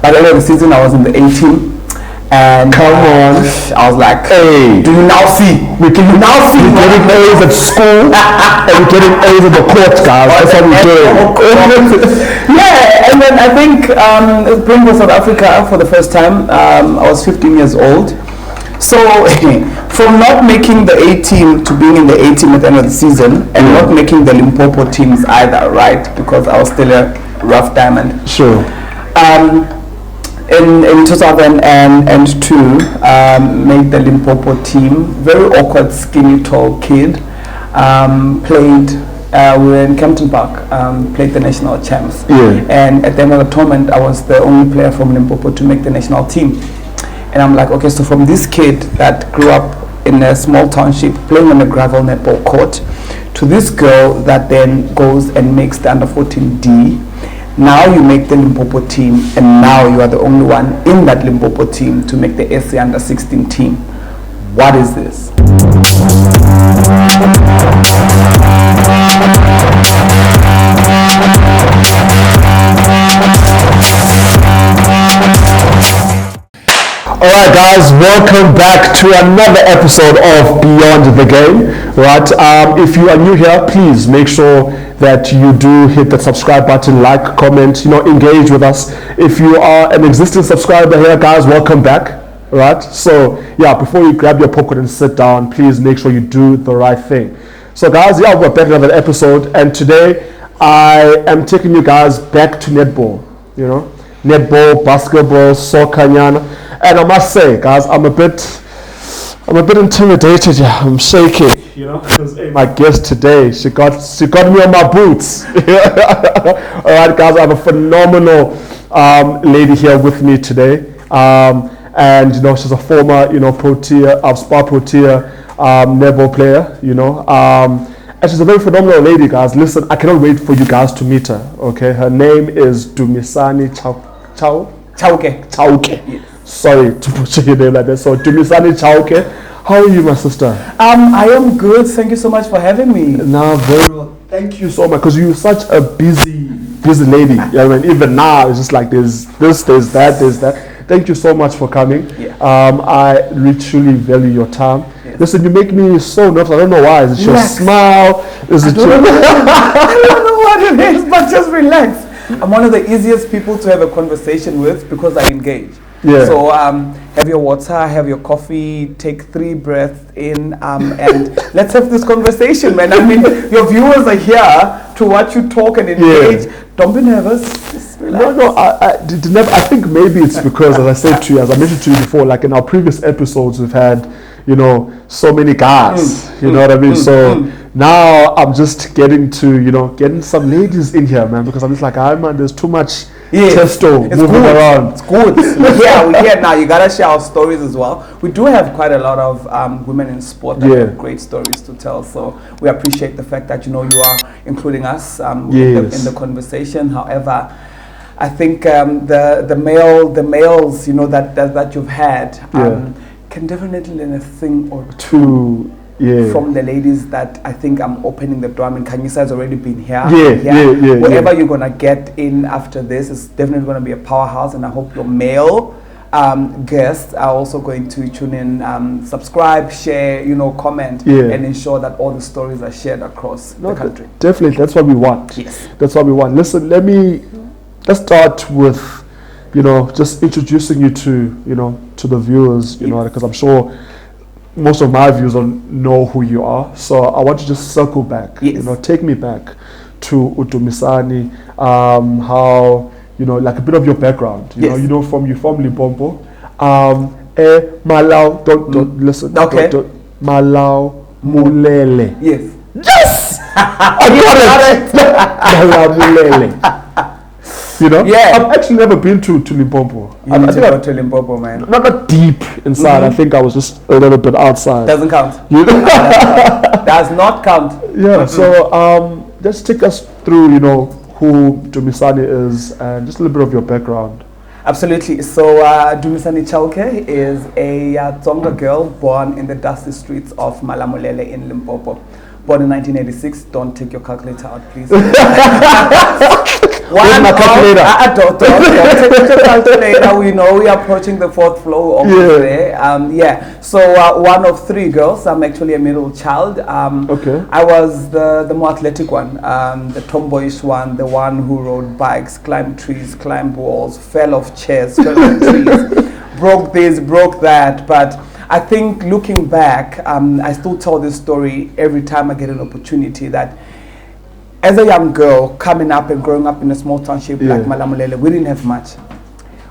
By the end of the season, I was in the A team. And come on, I was like, hey, do you now see? We're getting A's at school and we're getting A's at the court, guys. That's how we're doing. Yeah, and then I think playing for South Africa for the first time, I was 15 years old. So from not making the A team to being in the A team at the end of the season and not making the Limpopo teams either, right? Because I was still a rough diamond. Sure. In 2002, made the Limpopo team. Very awkward, skinny, tall kid. Played. We were in Kempton Park. Played the national champs. Yeah. And at the end of the tournament, I was the only player from Limpopo to make the national team. And I'm like, okay, so from this kid that grew up in a small township playing on a gravel netball court, to this girl that then goes and makes the under 14D. Now you make the Limpopo team, and now you are the only one in that Limpopo team to make the SA under 16 team. What is this? Alright guys, welcome back to another episode of Beyond the Game. Right, if you are new here, please make sure that you do hit the subscribe button, like, comment, engage with us. If you are an existing subscriber here, guys, welcome back. Right, so yeah, before you grab your popcorn and sit down, please make sure you do the right thing. So guys, yeah, we're back in another episode, and today I am taking you guys back to netball. Netball, basketball, soccer, and I must say, guys, I'm a bit intimidated. Yeah, I'm shaking. Because my guest today, she got me on my boots. All right, guys, I have a phenomenal lady here with me today, and she's a former Protea, Spa Protea netball player. And she's a very phenomenal lady, guys. Listen, I cannot wait for you guys to meet her. Okay, her name is Dumisani Chauke. Yes. Sorry to put your name like that. So Dumisani Chauke. How are you, my sister? I am good. Thank you so much for having me. No, very well. Thank you so much, because you're such a busy lady. Even now, it's just like there's this, there's that. Thank you so much for coming. Yeah. I truly value your time. Yes. Listen, you make me so nervous. I don't know why. Is it your smile? Is it your... I don't know what it is, but just relax. I'm one of the easiest people to have a conversation with because I engage. Yeah. So have your water, have your coffee, take 3 breaths in, and let's have this conversation, man. I mean, your viewers are here to watch you talk and engage. Yeah. Don't be nervous. Just relax. No, I think maybe it's because, as I said to you, as I mentioned to you before, like in our previous episodes, we've had, so many guys. You know what I mean? Now I'm just getting to, getting some ladies in here, man, because I'm just like, man, there's too much testo moving around. It's good. We're here now. You gotta share our stories as well. We do have quite a lot of women in sport that have great stories to tell. So we appreciate the fact that you are including us in the conversation. However, I think the males that you've had can definitely learn a thing or two. Yeah. From the ladies that I think I'm opening the door. I mean, Kanyisa has already been here. Whatever you're going to get in after this is definitely going to be a powerhouse, and I hope your male guests are also going to tune in, subscribe, share, comment, and ensure that all the stories are shared across the country. Definitely, that's what we want. Yes. That's what we want. Listen, let's start with, just introducing you to the viewers, because I'm sure most of my viewers don't know who you are, so I want to just circle back. Take me back to Dumisani. How like a bit of your background. From Limpopo. Malau. Don't listen. Okay. Malau Mulele. Yes. I got it. Malau Mulele. I've actually never been to Limpopo. You need to go to Limpopo, man. Not deep inside. I think I was just a little bit outside. Doesn't count. Does not count. Yeah. So just take us through, who Dumisani is and just a little bit of your background. Absolutely. So Dumisani Chauke is a Tsonga girl born in the dusty streets of Malamulele in Limpopo. Born in 1986. Don't take your calculator out, please. One my calculator. Don't take the calculator. We know we are approaching the fourth floor over there. So one of three girls. I'm actually a middle child. Okay. I was the more athletic one, the tomboyish one, the one who rode bikes, climbed trees, climbed walls, fell off chairs, fell off trees, broke this, broke that. But I think looking back, I still tell this story every time I get an opportunity that as a young girl coming up and growing up in a small township like Malamulele, we didn't have much.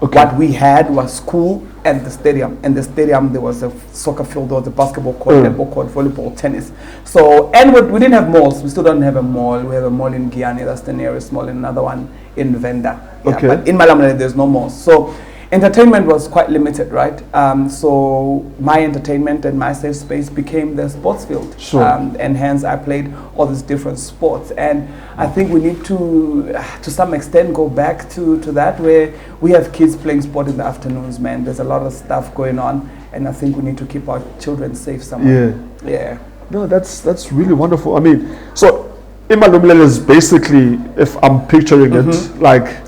Okay. What we had was school and the stadium. And the stadium, there was a soccer field, there was a basketball court, netball court, volleyball, tennis. So, and we didn't have malls. We still don't have a mall. We have a mall in Guyana, that's the nearest mall, and another one in Venda. Yeah, Okay. But in Malamulele, there's no malls. So, entertainment was quite limited, right? So my entertainment and my safe space became the sports field. Sure. And hence I played all these different sports. And I think we need to some extent, go back to that where we have kids playing sport in the afternoons, man. There's a lot of stuff going on. And I think we need to keep our children safe somewhere. Yeah. No, that's really wonderful. I mean, so Imalumlele is basically, if I'm picturing it, like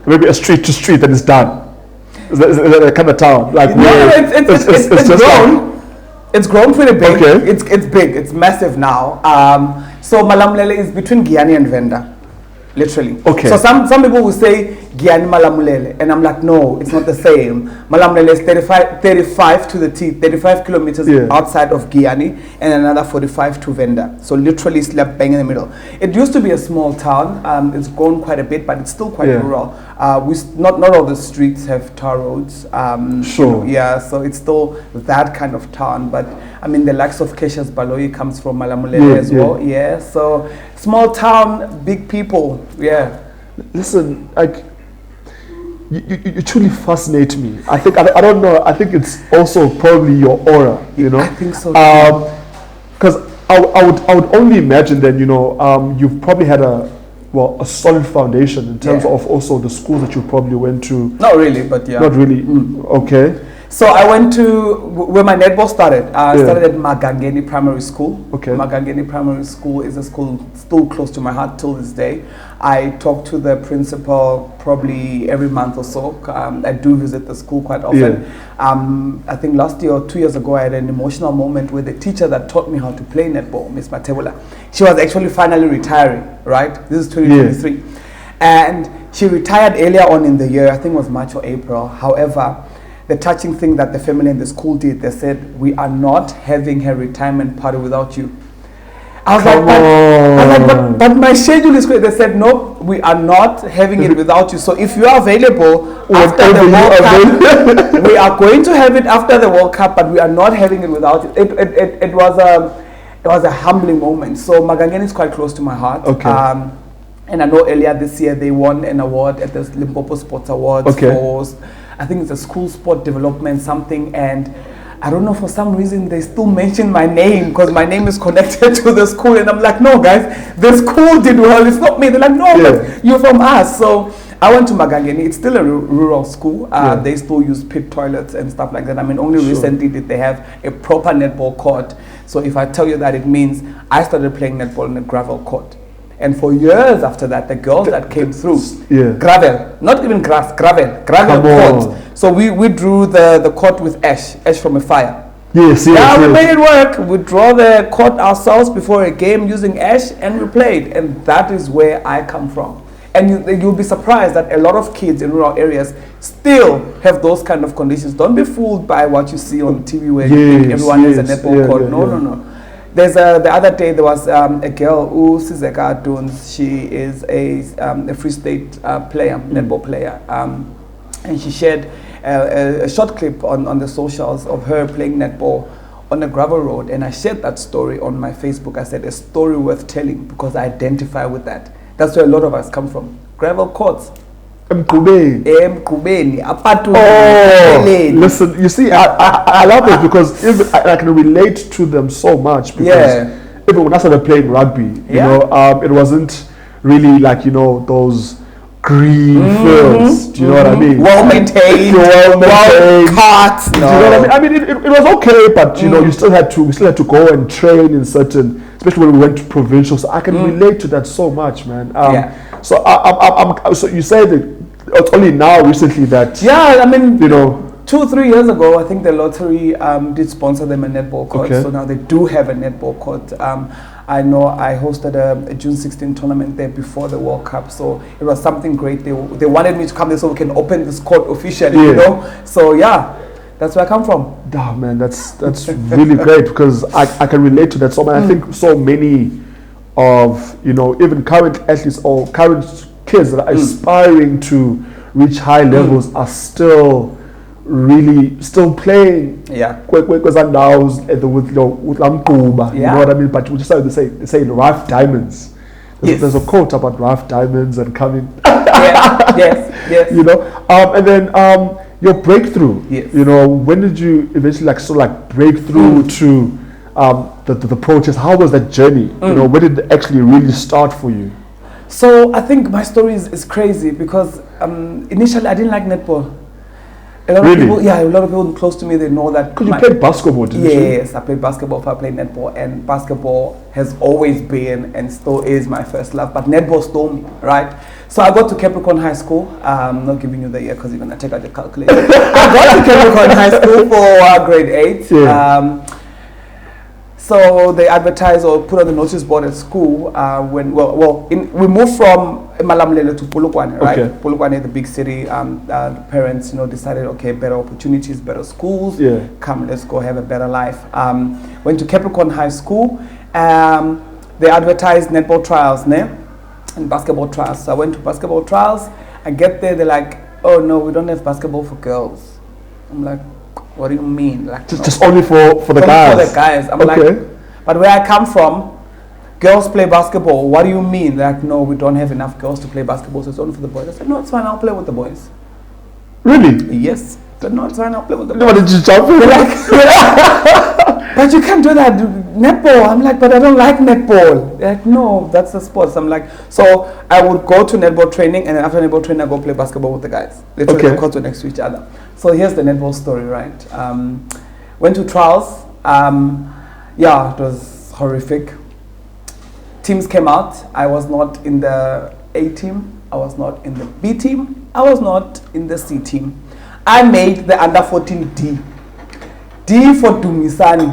maybe a street to street and it's done. Is that a kind of town? Like it's grown. Like, it's grown pretty big. Okay. It's big. It's massive now. So Malamulele is between Guyana and Venda, literally. Okay. So some people will say Guyana Malamulele, and I'm like, no, it's not the same. Malamulele is 35 to the T, 35 kilometers outside of Guyana, and another 45 to Venda. So literally slap bang in the middle. It used to be a small town. It's grown quite a bit, but it's still quite rural. Not all the streets have tar roads. Sure. So it's still that kind of town. But I mean, the likes of Cassius Baloyi comes from Malamulele as well. Yeah. So small town, big people. Yeah. Listen, like you truly fascinate me. I think I don't know. I think it's also probably your aura. You know. I think so. Because I would only imagine that you've probably had a solid foundation in terms of also the schools that you probably went to. Not really, but yeah. Not really. Okay. So I went to where my netball started. I started at Magangeni Primary School. Okay. Magangeni Primary School is a school still close to my heart till this day. I talk to the principal probably every month or so. I do visit the school quite often. I think last year or 2 years ago, I had an emotional moment with the teacher that taught me how to play netball, Miss Matebula. She was actually finally retiring, right? This is 2023. And she retired earlier on in the year, I think it was March or April. However, the touching thing that the family and the school did, they said, we are not having her retirement party without you. I was like, but my schedule is great. They said, no, we are not having it without you. So if you are available after the World Cup, we are going to have it after the World Cup, but we are not having it without you. It was a humbling moment. So Magangeni is quite close to my heart. Okay. And I know earlier this year they won an award at the Limpopo Sports Awards for, I think it's a school sport development something, and I don't know, for some reason they still mention my name because my name is connected to the school, and I'm like, no guys, the school did well, it's not me. They're like, no, but you're from us. So I went to Magangeni. It's still a rural school. They still use pit toilets and stuff like that. I mean, only recently did they have a proper netball court. So if I tell you that, it means I started playing netball in a gravel court. And for years after that, the girls that came through, gravel, not even grass, gravel court. So we drew the court with ash from a fire. We made it work. We draw the court ourselves before a game using ash, and we played. And that is where I come from. And you'll be surprised that a lot of kids in rural areas still have those kind of conditions. Don't be fooled by what you see on TV where you think everyone has a netball court. No. There's the other day there was a girl, Sizeka Duns. She is a Free State player, netball player, and she shared a short clip on the socials of her playing netball on a gravel road, and I shared that story on my Facebook. I said, a story worth telling, because I identify with that. That's where a lot of us come from. Gravel courts. Listen, you see, I love it because I can relate to them so much, because even when I started playing rugby, you know, it wasn't really like, you know, those green fields. Do you know what I mean? Well maintained, well cut. Do you know what I mean? It was okay, but you know, we still had to go and train in certain, especially when we went to provincial. So I can relate to that so much, man. So so you said that it's only now recently that. Yeah, I mean, 2-3 years ago, I think the lottery did sponsor them a netball court. Okay. So now they do have a netball court. I know I hosted a June 16 tournament there before the World Cup, so it was something great. They wanted me to come there so we can open this court officially, So yeah, that's where I come from. Oh man, that's really great, because I can relate to that so much. I think so many of even current athletes or current kids that are aspiring to reach high levels are still playing with Lamkuba, you know what I mean? But we just have to say rough diamonds. There's a quote about rough diamonds and coming. Yes. And then your breakthrough. Yes. When did you eventually break through to the protest? How was that journey? Where did it actually really start for you? So I think my story is crazy because initially I didn't like netball. A lot of people close to me, they know that. Because you played basketball, didn't you? Yes, I played basketball, I played netball, and basketball has always been and still is my first love, but netball stole me, right? So I got to Capricorn High School. I'm not giving you the year because you're going to take out your calculator. I got to Capricorn High School for grade 8. Yeah. So they advertised or put on the notice board at school we moved from Malamulele to Polokwane, right? Okay. Polokwane, the big city. The parents, decided, okay, better opportunities, better schools. Yeah. Come, let's go have a better life. Went to Capricorn High School. They advertised netball trials, and basketball trials. So I went to basketball trials. I get there, they're like, oh no, we don't have basketball for girls. I'm like, what do you mean? Like just only for the guys? For the guys. I'm like, but where I come from, girls play basketball. What do you mean? Like, no, we don't have enough girls to play basketball, so it's only for the boys. I said, no, it's fine, I'll play with the boys. Really? Yes. I said, no, it's fine, I'll play with the boys. No, did you jump in? But you can't do that. Netball. I'm like, but I don't like netball. They're like, no, that's the sport. So I'm like, so I would go to netball training, and then after netball training, I go play basketball with the guys. Literally, the courts were next to each other. So here's the netball story, right? Went to trials. It was horrific. Teams came out. I was not in the A team. I was not in the B team. I was not in the C team. I made the under 14 D. D for Dumisani.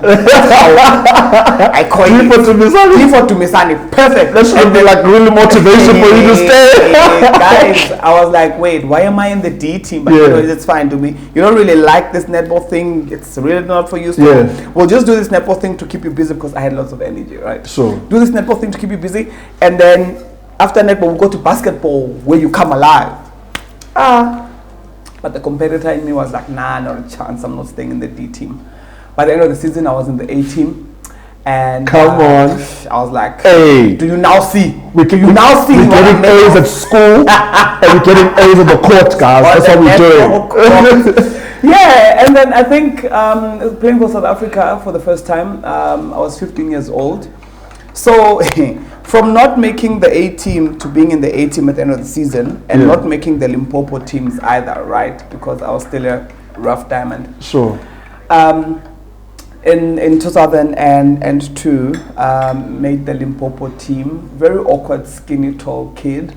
I call it D for Dumisani. D for Dumisani. Perfect. That should be like really motivation for you to stay. Guys, I was like, wait, why am I in the D team? But it's fine to me. You don't really like this netball thing. It's really not for you. So we'll just do this netball thing to keep you busy because I had lots of energy, right? So do this netball thing to keep you busy, and then after netball, we'll go to basketball where you come alive. But the competitor in me was like, nah, not a chance. I'm not staying in the D team. By the end of the season, I was in the A team. And come on. I was like, hey, do you now see? We're getting A's at school and we're getting A's at the court, guys. That's what we're doing. Yeah, and then I think playing for South Africa for the first time, I was 15 years old. So from not making the A team to being in the A team at the end of the season and not making the Limpopo teams either, right? Because I was still a rough diamond. Sure. In 2002, made the Limpopo team. Very awkward, skinny, tall kid.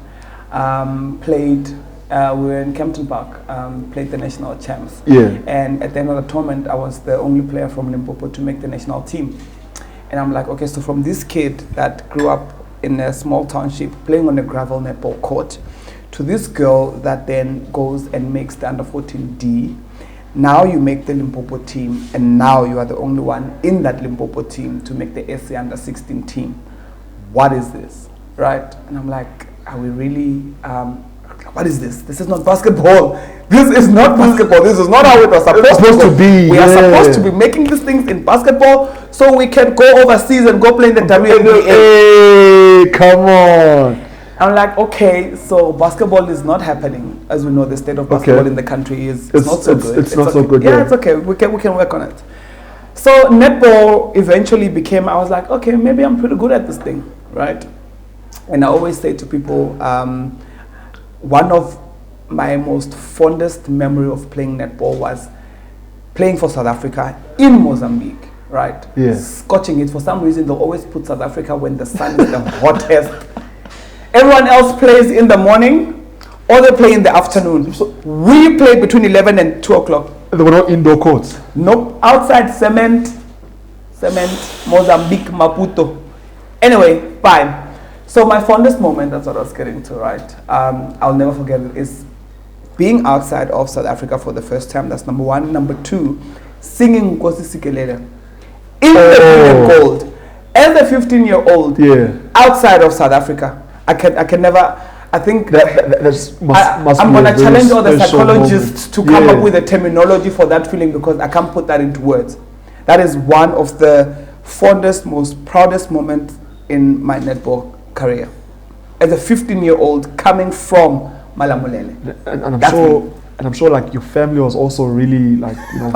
Played. We were in Kempton Park. Played the national champs. Yeah. And at the end of the tournament, I was the only player from Limpopo to make the national team. And I'm like, okay, so from this kid that grew up in a small township playing on a gravel netball court, to this girl that then goes and makes the under 14D. Now you make the Limpopo team, and now you are the only one in that Limpopo team to make the SA under 16 team. What is this, right? And I'm like, are we really? What is this? This is not basketball. This is not basketball. This is not how it was supposed to be. We are supposed to be making these things in basketball so we can go overseas and go play in the WNBA. Hey, come on. I'm like, okay, so basketball is not happening. As we know, the state of basketball in the country is not so good. It's not so good. Yeah, it's okay. We can work on it. So netball eventually became, I was like, okay, maybe I'm pretty good at this thing, right? And I always say to people, one of my most fondest memory of playing netball was playing for South Africa in Mozambique, right? Yeah. Scorching it. For some reason, they'll always put South Africa when the sun is the hottest. Everyone else plays in the morning or they play in the afternoon. So we played between 11 and 2 o'clock. There were no indoor courts? Nope. Outside cement, Mozambique, Maputo. Anyway, fine. So my fondest moment, that's what I was getting to, right? I'll never forget it, is being outside of South Africa for the first time. That's number one. Number two, singing Nkosi Sikelele in the green and gold. As a 15-year-old, outside of South Africa, I can never. I think I'm going to challenge all the psychologists to come up with a terminology for that feeling, because I can't put that into words. That is one of the fondest, most proudest moments in my netball career. As a 15-year-old coming from Malamulele. And I'm sure like your family was also really like, you know,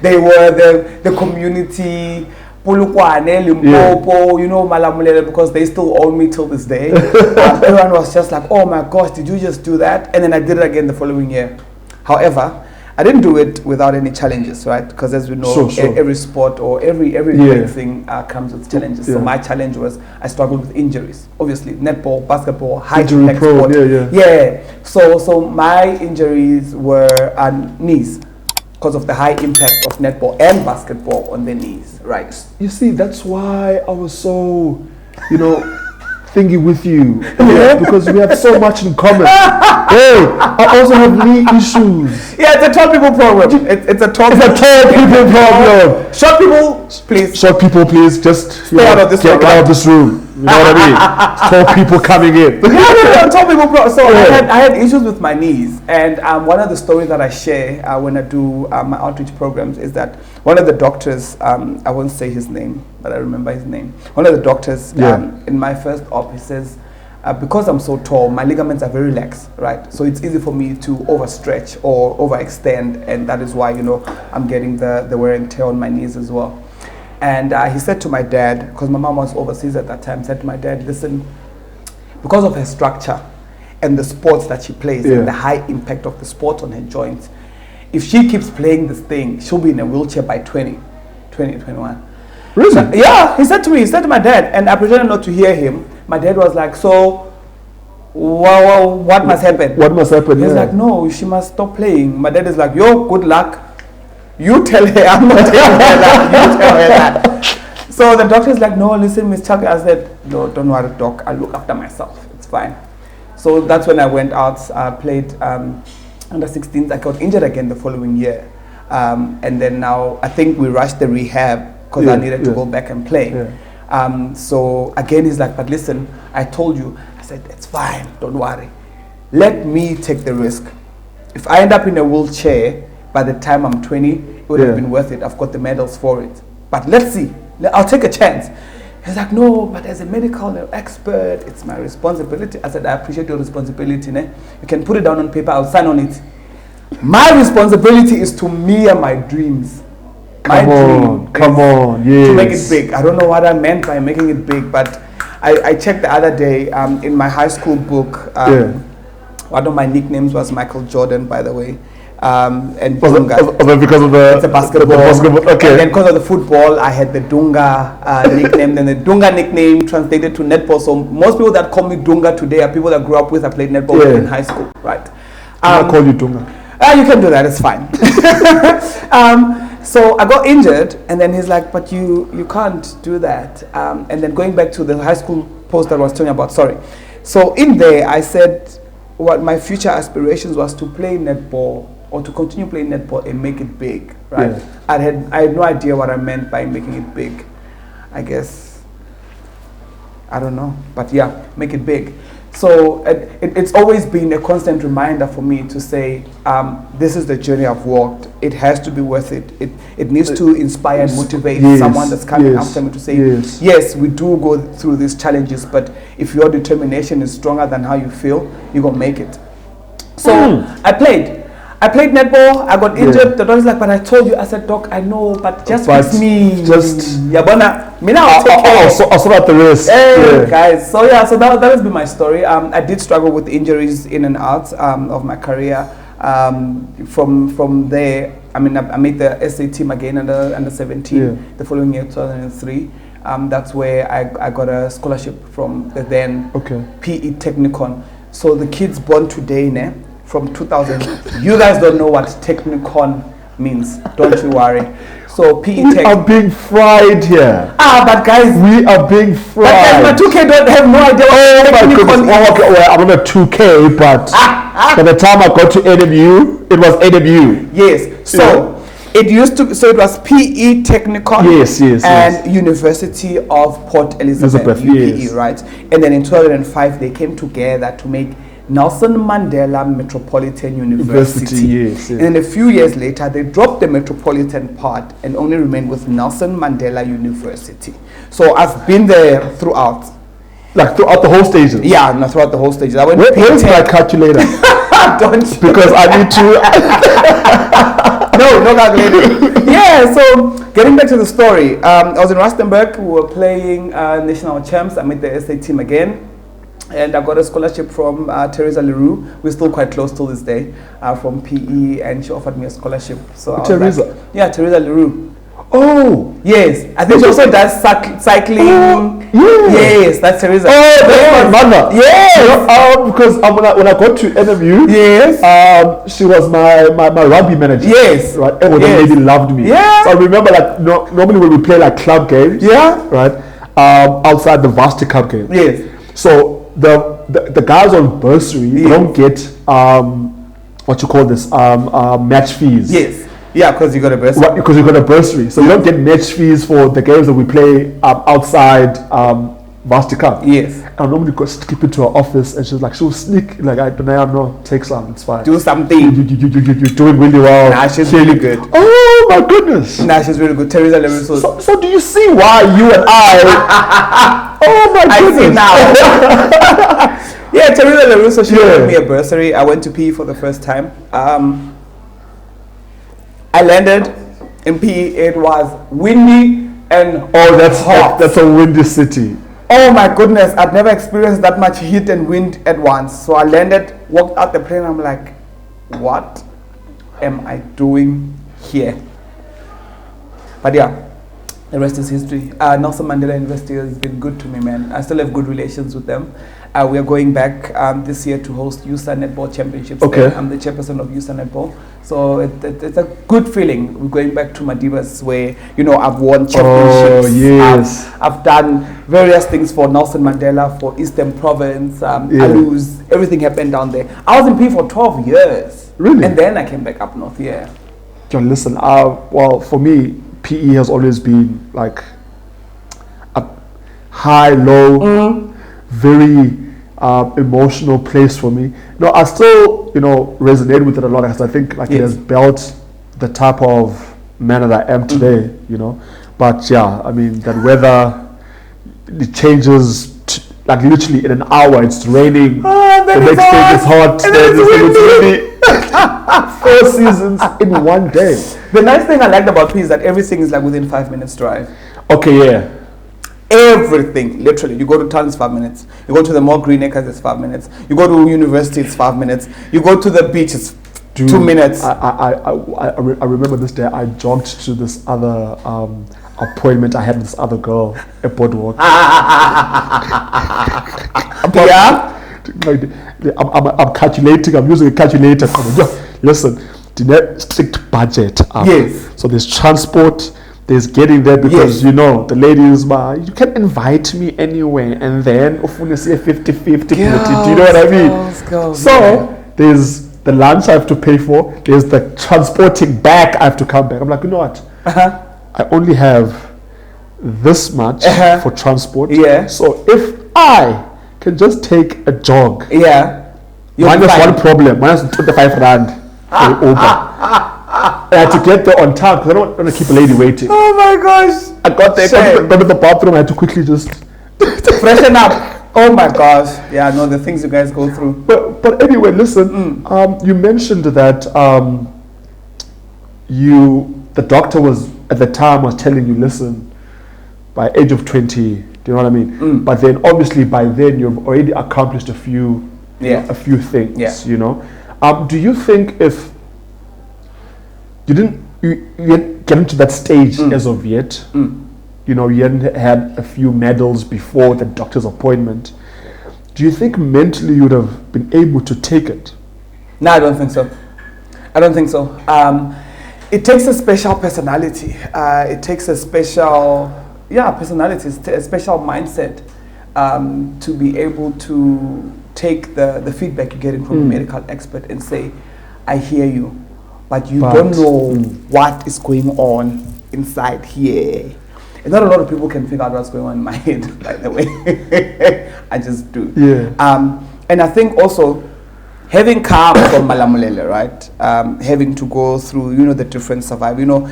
they were the community, Polokwane, Limpopo, you know, Malamulele, because they still own me till this day. Everyone was just like, oh my gosh, did you just do that? And then I did it again the following year. However, I didn't do it without any challenges, right? Because as we know, every sport or every great thing comes with challenges. So my challenge was I struggled with injuries. Obviously, netball, basketball, high impact sport. So my injuries were knees, because of the high impact of netball and basketball on the knees, right? You see, that's why I was so, you know, thinking with you, because we have so much in common. Hey, I also have knee issues. Yeah, it's a tall people problem. It's a tall people problem. Short people, please. Short people, please. Just stay out of this room. Get out of this room. You know what I mean? Tall people coming in. Tall people problem. So I had issues with my knees, and one of the stories that I share when I do my outreach programs is that one of the doctors, I won't say his name, but I remember his name. One of the doctors in my first op, he says, because I'm so tall, my ligaments are very lax, right? So it's easy for me to overstretch or overextend, and that is why, you know, I'm getting the wear and tear on my knees as well. And he said to my dad, because my mom was overseas at that time, said to my dad, listen, because of her structure and the sports that she plays and the high impact of the sport on her joints, if she keeps playing this thing, she'll be in a wheelchair by 2021. Really? So, yeah, he said to my dad, and I pretended not to hear him. My dad was like, so, what must happen? What must happen? He's like, no, she must stop playing. My dad is like, yo, good luck. You tell her, I'm not telling her that. You tell her that. So the doctor is like, no, listen, Miss Chauke. I said, no, don't worry, doc. I'll look after myself. It's fine. So that's when I went out, played under 16s. I got injured again the following year. And then now, I think we rushed the rehab because I needed to go back and play. So again, he's like, but listen, I told you. I said, it's fine, don't worry. Let me take the risk. If I end up in a wheelchair by the time I'm 20, it would have been worth it. I've got the medals for it. But let's see, I'll take a chance. He's like, no, but as a medical expert, it's my responsibility. I said, I appreciate your responsibility. Ne? You can put it down on paper, I'll sign on it. My responsibility is to me and my dreams. Come on, yes. To make it big. I don't know what I meant by making it big, but I checked the other day in my high school book. One of my nicknames was Michael Jordan, by the way. And Dunga. Because of it's a basketball. Okay. And then because of the football, I had the Dunga nickname. Then the Dunga nickname translated to netball. So most people that call me Dunga today are people that grew up with. I played netball in high school, right? I call you Dunga. You can do that. It's fine. So I got injured, and then he's like, "But you can't do that." And then going back to the high school post that I was telling you about. Sorry. So in there, I said what my future aspirations was to play netball, or to continue playing netball and make it big, right? Yeah. I had no idea what I meant by making it big. I guess, I don't know, but yeah, make it big. So it's always been a constant reminder for me to say, this is the journey I've walked. It has to be worth it. It needs to inspire and motivate someone that's coming after me to say, yes, we do go through these challenges, but if your determination is stronger than how you feel, you're going to make it. So I played netball. I got injured. The doctor's like, but I told you. I said, doc, I know, but just with me. Just Yabona. Me now. I'll sort out the rest. Hey, guys. So yeah. So that has been my story. I did struggle with injuries in and out of my career. From there, I mean, I made the SA team again under 17 the following year, 2003. That's where I got a scholarship from the then PE Technicon. So the kids born today, from 2000, you guys don't know what Technicon means. Don't you worry. So PE Tech. We are being fried here. But guys, we are being fried. But guys, my 2K don't have no idea what Technicon is. Well, I'm not a 2K, but by the time I got to NMU, it was NMU. Yes. So it used to. So it was PE Technicon. Yes. And University of Port Elizabeth, UPE, right? And then in 2005, they came together to make Nelson Mandela Metropolitan University. Yes. And then a few years later, they dropped the metropolitan part and only remained with Nelson Mandela University. So I've been there throughout. Like throughout the whole stages? Yeah, no, throughout the whole stages. I went Where's my calculator? Don't you? Because I need to... No calculator. Yeah, so getting back to the story. I was in Rustenburg. We were playing national champs. I made the SA team again. And I got a scholarship from Teresa Leroux. We're still quite close till this day, from PE, and she offered me a scholarship. So Teresa? Teresa Leroux. Oh! Yes, I think she also does cycling. Oh, yeah. Yes, that's Teresa. Oh, that's my mother. Yes! Because when I got to NMU, yes, she was my rugby manager. Yes. Right? And the lady loved me. Yeah. So I remember, like, normally when we play like club games, right, outside the Varsity Cup game. Yes. So the guys on bursary don't get what you call this match fees. Yes. Yeah, because you got a bursary. Because you got a bursary, so you don't get match fees for the games that we play outside Varsity Cup. Yes. I normally go skip into her office, and she'll sneak, like, I don't know, take some, it's fine. Do something. You're doing really well. Nah, she's really good. Oh my goodness. Nah, she's really good. Teresa Leroux. So do you see why you and I? Oh my goodness. I see now. Yeah, Teresa Leroux. So she gave me a bursary. I went to PE for the first time. I landed in PE. It was windy and hot. That's a windy city. Oh my goodness, I'd never experienced that much heat and wind at once. So I landed, walked out the plane, I'm like, what am I doing here? But yeah, the rest is history. Nelson Mandela University has been good to me, man. I still have good relations with them. We are going back this year to host USA Netball Championships. Okay. I'm the chairperson of USA Netball. So it's a good feeling. We're going back to Madivas where, I've won championships. Oh, yes. I've done various things for Nelson Mandela, for Eastern Province, Alus. Everything happened down there. I was in P for 12 years. Really? And then I came back up north, John, listen, well, for me, PE has always been like a high, low, very emotional place for me. I still, resonate with it a lot because I think it has built the type of man that I am today, But yeah, I mean, that weather, it changes like literally in an hour. It's raining, the next day it's hot, and then it's windy. 4 seasons in one day. The nice thing I liked about P is that everything is like within 5 minutes drive. Okay, yeah. Everything, literally. You go to town, it's 5 minutes. You go to the More Green Acres, it's 5 minutes. You go to university, it's 5 minutes. You go to the beach, it's 2 minutes. I remember this day I jogged to this other appointment I had with this other girl at Boardwalk. I'm calculating. I'm using a calculator. Listen, strict budget. Yes. So there's transport. There's getting there because the ladies, you can invite me anyway, and then if we see a 50-50, do you know what I mean? So there's the lunch I have to pay for. There's the transporting back. I have to come back. I'm like, you know what? I only have this much for transport. Yeah. So if I can just take a jog. Yeah. Minus one problem. Minus 25 rand for Uber. I had to get there on time because I don't want to keep a lady waiting. Oh my gosh. I got there, got to the bathroom. I had to quickly just freshen up. Oh my gosh. Yeah, no, the things you guys go through. But anyway, listen. You mentioned that the doctor was at the time was telling you, listen, by age of 20, do you know what I mean? But then obviously by then you've already accomplished a few things. Yeah. Do you think if you didn't get into that stage as of yet, you know, you hadn't had a few medals before the doctor's appointment, do you think mentally you would have been able to take it? No, I don't think so. I don't think so. It takes a special personality. It takes a special, personality, a special mindset to be able to take the feedback you're getting from a medical expert and say, I hear you, but you don't know what is going on inside here. And not a lot of people can figure out what's going on in my head, by the way. I just do. Yeah. And I think also, having come from Malamulele, right? Having to go through, you know, the different survival.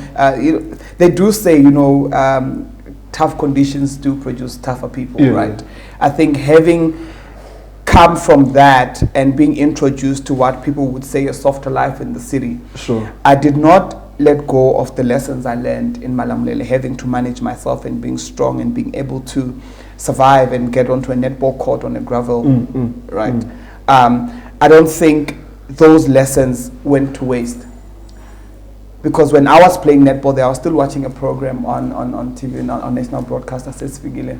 They do say, tough conditions do produce tougher people, right? I think having come from that and being introduced to what people would say a softer life in the city, I did not let go of the lessons I learned in Malamulele, having to manage myself and being strong and being able to survive and get onto a netball court on a gravel, right? I don't think those lessons went to waste. Because when I was playing netball there, I was still watching a program on TV, on national broadcaster, Sesfigile.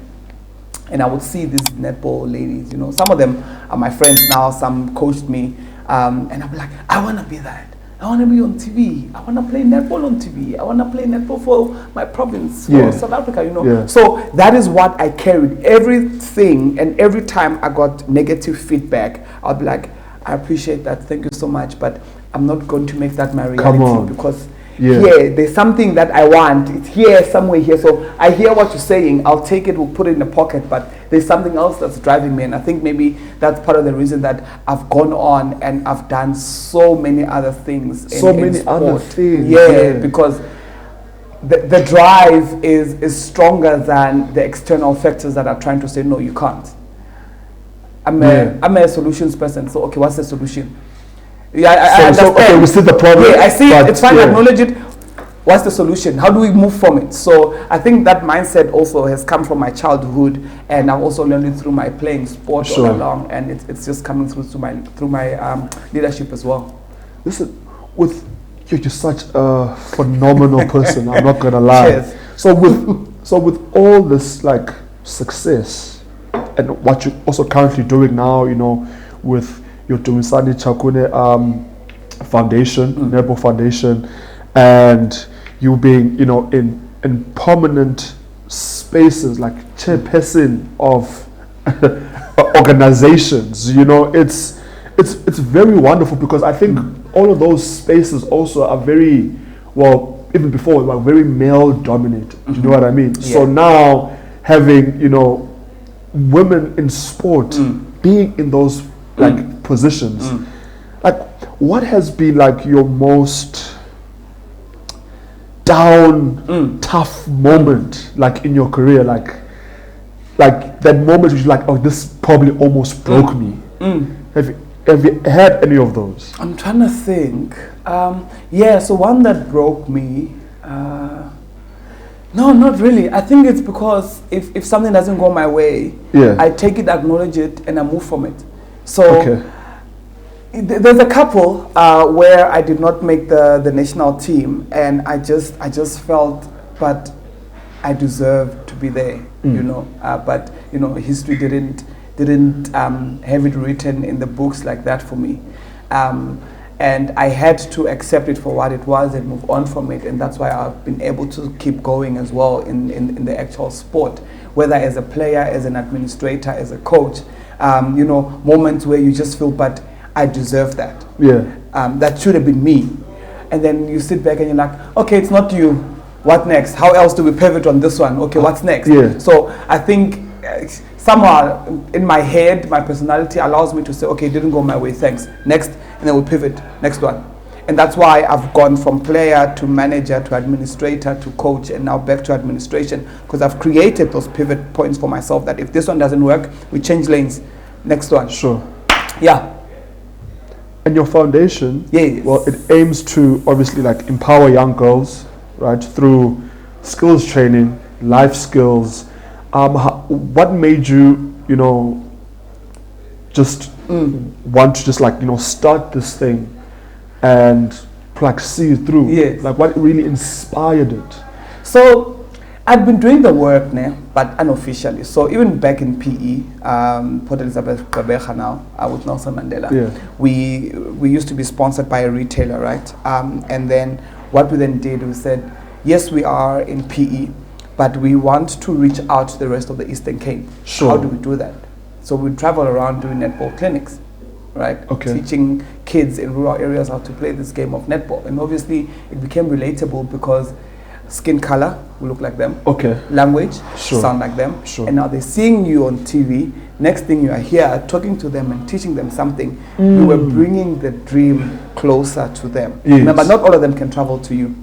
And I would see these netball ladies, some of them are my friends now, some coached me, and I'd be like, I want to be that. I want to be on TV. I want to play netball on TV. I want to play netball for my province, for South Africa, So that is what I carried. Everything, and every time I got negative feedback, I'll be like, I appreciate that, thank you so much, but I'm not going to make that my reality because here, there's something that I want. It's here, somewhere here. So I hear what you're saying. I'll take it, we'll put it in the pocket, but there's something else that's driving me. And I think maybe that's part of the reason that I've gone on and I've done so many other things. Other things. Yeah, because the drive is stronger than the external factors that are trying to say, no, you can't. I'm a solutions person. So, okay, what's the solution? I understand. Okay, we see the problem. Yeah, I see it. It's fine. Acknowledge it. What's the solution? How do we move from it? So I think that mindset also has come from my childhood, and I've also learned it through my playing sport all along, and it's just coming through my leadership as well. Listen, you're such a phenomenal person. I'm not gonna lie. Cheers. So with all this like success, and what you're also currently doing now, with your Dumisani Chauke foundation, Netball Foundation, and you being, in prominent spaces like chairperson of organizations, it's very wonderful because I think all of those spaces also are very, well, even before, were very male dominated. Do you know what I mean? Yeah. So now having, women in sport being in those positions, like what has been like your most tough moment like in your career, like that moment which is like, oh, this probably almost broke me. Have you had any of those? I'm trying to think. So one that broke me, no, not really. I think it's because if something doesn't go my way, I take it, acknowledge it, and I move from it. So there's a couple where I did not make the national team, and I just felt, but I deserve to be there, but history didn't have it written in the books like that for me, and I had to accept it for what it was and move on from it, and that's why I've been able to keep going as well in the actual sport, whether as a player, as an administrator, as a coach. Moments where you just feel, but I deserve that. That should have been me. And then you sit back and you're like, okay, it's not you. What next? How else do we pivot on this one? Okay, what's next? So I think somehow in my head, my personality allows me to say, okay, it didn't go my way, thanks. Next, and then we'll pivot. Next one. And that's why I've gone from player to manager to administrator to coach and now back to administration, because I've created those pivot points for myself that if this one doesn't work, we change lanes. Next one. Sure. Yeah. And your foundation, well, it aims to obviously like empower young girls, right, through skills training, life skills. What made you, just want to just like, start this thing and like see it through? Yes. Like what really inspired it? So I'd been doing the work now, but unofficially. So even back in PE, Port Elizabeth Gqeberha now, with Nelson Mandela, we used to be sponsored by a retailer, right? And then what we then did, we said, yes, we are in PE, but we want to reach out to the rest of the Eastern Cape. Sure. How do we do that? So we travel around doing netball clinics, right? Okay. Teaching kids in rural areas how to play this game of netball. And obviously it became relatable because skin color, we look like them. Okay. Language, Sure. sound like them. Sure. And now they're seeing you on TV. Next thing you are here talking to them and teaching them something. You were bringing the dream closer to them. Yes. Remember, not all of them can travel to you.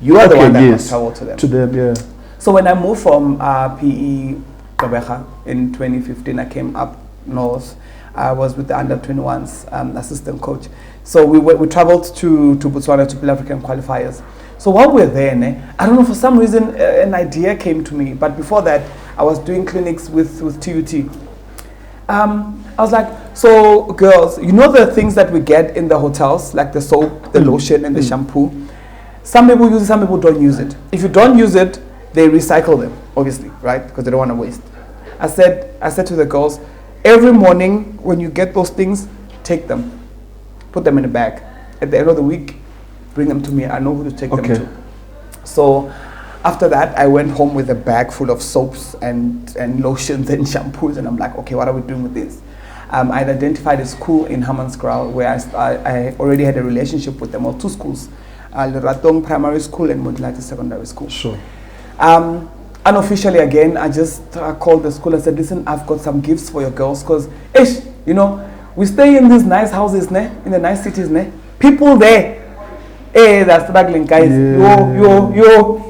You are the one that must travel to them. To them, yeah. So when I moved from PE Gqeberha in 2015, I came up north. I was with the under 21s assistant coach. So we traveled to Botswana to play African qualifiers. So while we're there, I don't know, for some reason an idea came to me. But before that, I was doing clinics with TUT. I was like, so girls, you know the things that we get in the hotels, like the soap, the lotion, and the shampoo? Some people use it, some people don't use it. If you don't use it, they recycle them, obviously, right? Because they don't want to waste. I said to the girls, every morning when you get those things, take them, put them in a bag. At the end of the week, bring them to me. I know who to take them to. So after that, I went home with a bag full of soaps and lotions and shampoos, and I'm like, okay, what are we doing with this? I'd identified a school in Hammanskraal where I already had a relationship with them, or two schools, Leratong Primary School and Modilati Secondary School. Sure. Unofficially again, I just called the school and said, listen, I've got some gifts for your girls, because, you know, we stay in these nice houses, in the nice cities, people there, they're struggling, guys. Yo.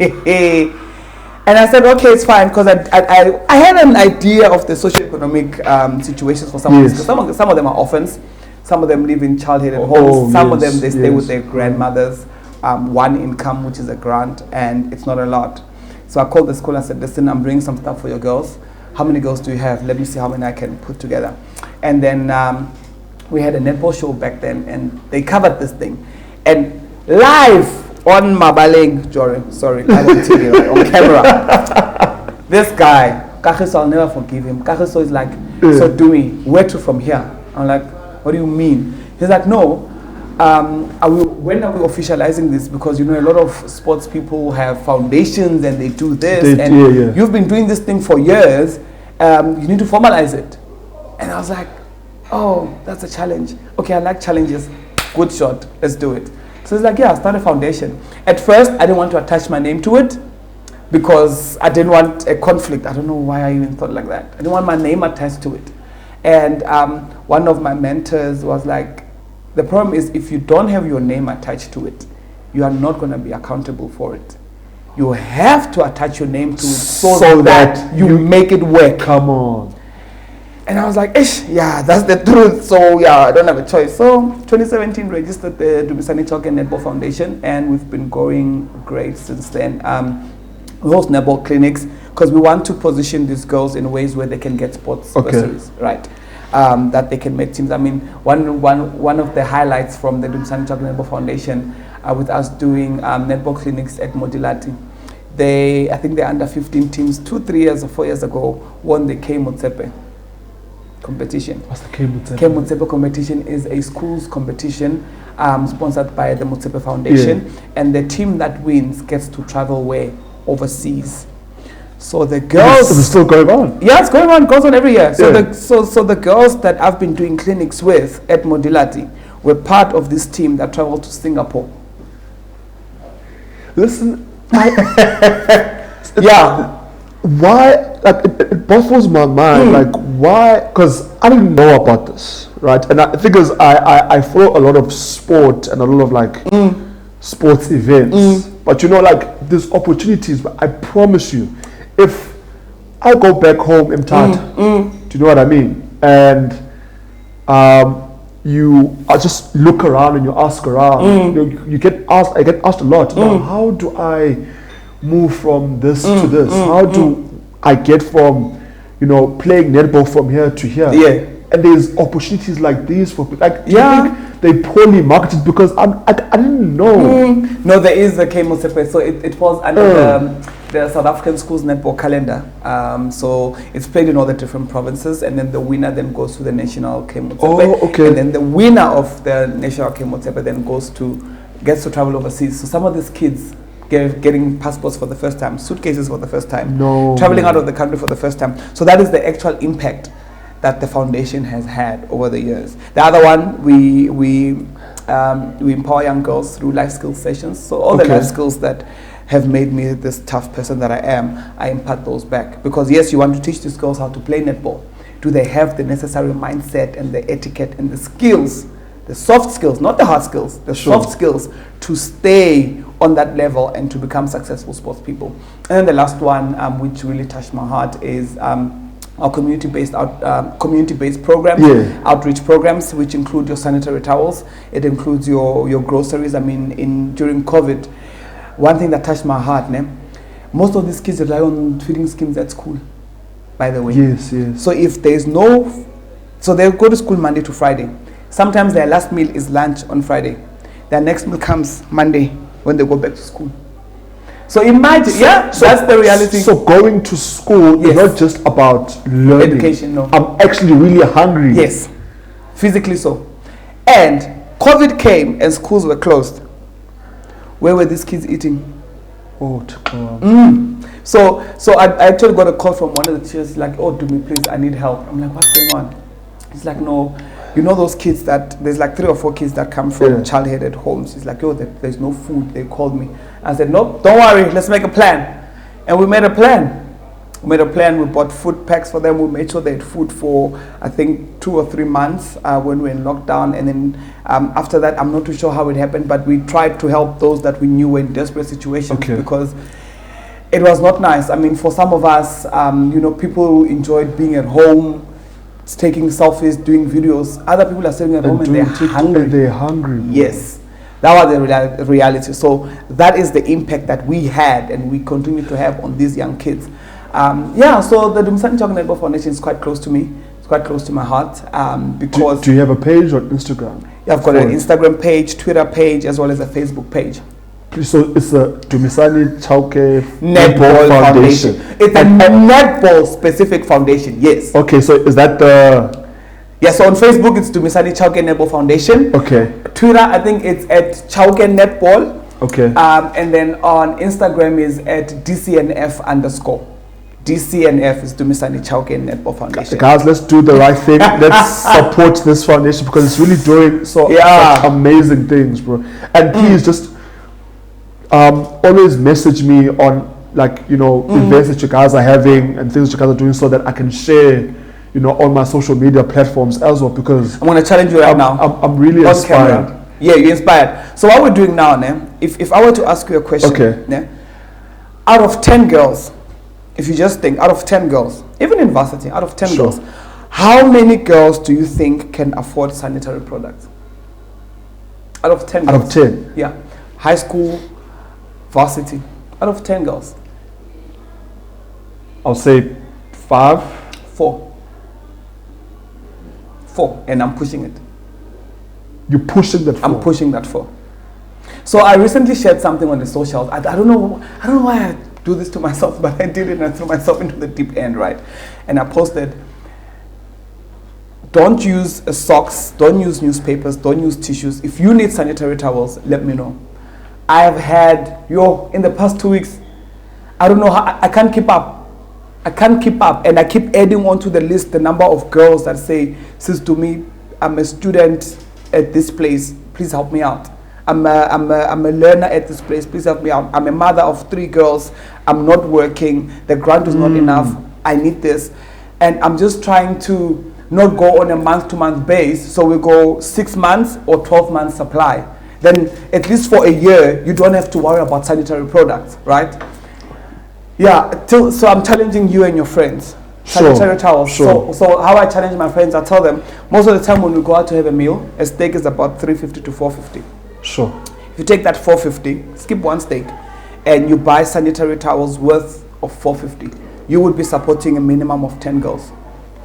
And I said, okay, it's fine, because I had an idea of the socioeconomic situations for some of these. Some of them are orphans, some of them live in child-headed homes, some of them they stay with their grandmothers, one income, which is a grant, and it's not a lot. So I called the school and said, listen, I'm bringing some stuff for your girls. How many girls do you have? Let me see how many I can put together. And then we had a netball show back then, and they covered this thing. And live on Mabaleng, live on TV, right, on camera. This guy, Kagiso, I'll never forgive him. Kagiso is like, so Dumi, where to from here? I'm like, what do you mean? He's like, no, when are we officializing this? Because, you know, a lot of sports people have foundations and they do this, and you've been doing this thing for years, you need to formalize it. And I was like, oh, that's a challenge. Okay, I like challenges. Good shot, let's do it. So he's like, yeah, I'll start a foundation. At first, I didn't want to attach my name to it because I didn't want a conflict. I don't know why I even thought like that. I didn't want my name attached to it. And one of my mentors was like, the problem is if you don't have your name attached to it, you are not going to be accountable for it. You have to attach your name to it so that you make it work. Come on. And I was like, yeah, that's the truth. So yeah, I don't have a choice. So 2017 registered the Dumisani Chauke Netball Foundation, and we've been going great since then. We host netball clinics because we want to position these girls in ways where they can get sports bursaries, right? That they can make teams. I mean, one of the highlights from the Dumisani Chauke Netball Foundation with us doing netball clinics at Modilati. I think the under 15 teams 2-3 years or 4 years ago won the K Motsepe competition. What's the K Motsepe? K Motsepe competition is a schools competition sponsored by the Motsepe Foundation, and the team that wins gets to travel overseas. So the girls... It's still going on? Yeah, it's going on. It goes on every year. So the girls that I've been doing clinics with at Modilati were part of this team that traveled to Singapore. Listen, yeah. Why, like, it baffles my mind, like, why, because I didn't know about this, right? And the thing is, I follow a lot of sport and a lot of, like, sports events, but, you know, like, there's opportunities, but I promise you, if I go back home, I'm tired, do you know what I mean? And you just look around and you ask around, you get asked, I get asked a lot, now, how do I move from this to this? How do I get from, you know, playing netball from here to here? Yeah. And there's opportunities like these for people. Like, do you think they poorly marketed? Because I didn't know. No, there is a K Motsepe, so it falls under the South African schools netball calendar. So it's played in all the different provinces, and then the winner then goes to the national Kemo. Oh, okay. And then the winner of the national Kemo then gets to travel overseas. So some of these kids getting passports for the first time, suitcases for the first time, traveling out of the country for the first time. So that is the actual impact that the foundation has had over the years. The other one, we empower young girls through life skills sessions. So all the life skills that have made me this tough person that I am, I impart those back. Because yes, you want to teach these girls how to play netball. Do they have the necessary mindset and the etiquette and the skills, the soft skills, not the hard skills, the soft skills to stay on that level and to become successful sports people? And then the last one, which really touched my heart, is our community-based programs, outreach programs, which include your sanitary towels. It includes your groceries. I mean, during COVID, one thing that touched my heart, most of these kids rely on feeding schemes at school, by the way. Yes. So if there's so they go to school Monday to Friday. Sometimes their last meal is lunch on Friday. Their next meal comes Monday when they go back to school. So imagine, that's the reality. So going to school is not just about learning. Education, no. I'm actually really hungry. Yes, physically so. And COVID came and schools were closed. Where were these kids eating? So I actually got a call from one of the teachers, like, oh, Dumi, please, I need help. I'm like, what's going on? He's like, no, you know those kids that, there's like 3 or 4 kids that come from child-headed homes. He's like, yo, there's no food. They called me. I said, no, don't worry, let's make a plan. And we made a plan. We bought food packs for them. We made sure they had food for, I think, 2 or 3 months when we were in lockdown. And then after that, I'm not too sure how it happened, but we tried to help those that we knew were in desperate situations because it was not nice. I mean, for some of us, people enjoyed being at home, taking selfies, doing videos. Other people are sitting at home and they're hungry. Yes. That was the reality. So that is the impact that we had and we continue to have on these young kids. So the Dumisani Chauke Netball Foundation is quite close to me. It's quite close to my heart because... Do you have a page on Instagram? Yeah, I've got an Instagram page, Twitter page, as well as a Facebook page. So it's a Dumisani Chauke Netball Foundation. It's a netball specific foundation, yes. Okay, so is that the... Yeah, so on Facebook it's Dumisani Chauke Netball Foundation. Okay. Twitter, I think it's at Chauke Netball. Okay. And then on Instagram is at DCNF_. DCNF is Dumisani Chauke Netball Foundation. Guys, let's do the right thing. Let's support this foundation because it's really doing such amazing things, bro. And please just always message me on events that you guys are having and things that you guys are doing so that I can share on my social media platforms as well, because I'm going to challenge you now. I'm really inspired. Camera. Yeah, you're inspired. So what we're doing now, if I were to ask you a question, out of 10 girls, if you just think, out of 10 girls, even in varsity, out of 10 girls, how many girls do you think can afford sanitary products? Out of 10 girls. Out of 10? Yeah. High school, varsity, out of 10 girls. I'll say 5. 4, and I'm pushing it. You're pushing that 4? I'm pushing that 4. So I recently shared something on the socials. I don't know why I do this to myself, but I did it and I threw myself into the deep end, right? And I posted, don't use socks, don't use newspapers, don't use tissues. If you need sanitary towels, let me know. I have had, in the past 2 weeks, I don't know how, I can't keep up. And I keep adding on to the list the number of girls that say, sis, to me, I'm a student at this place, please help me out. I'm a learner at this place, please help me out. I'm a mother of 3 girls, I'm not working, the grant is not enough, I need this. And I'm just trying to not go on a month-to-month base, so we go 6 months or 12 months supply. Then at least for a year, you don't have to worry about sanitary products, right? Yeah, so I'm challenging you and your friends. Sanitary towels. So how I challenge my friends, I tell them, most of the time when we go out to have a meal, a steak is about $350 to $450. Sure. If you take that $450, skip one steak, and you buy sanitary towels worth of $450, you would be supporting a minimum of 10 girls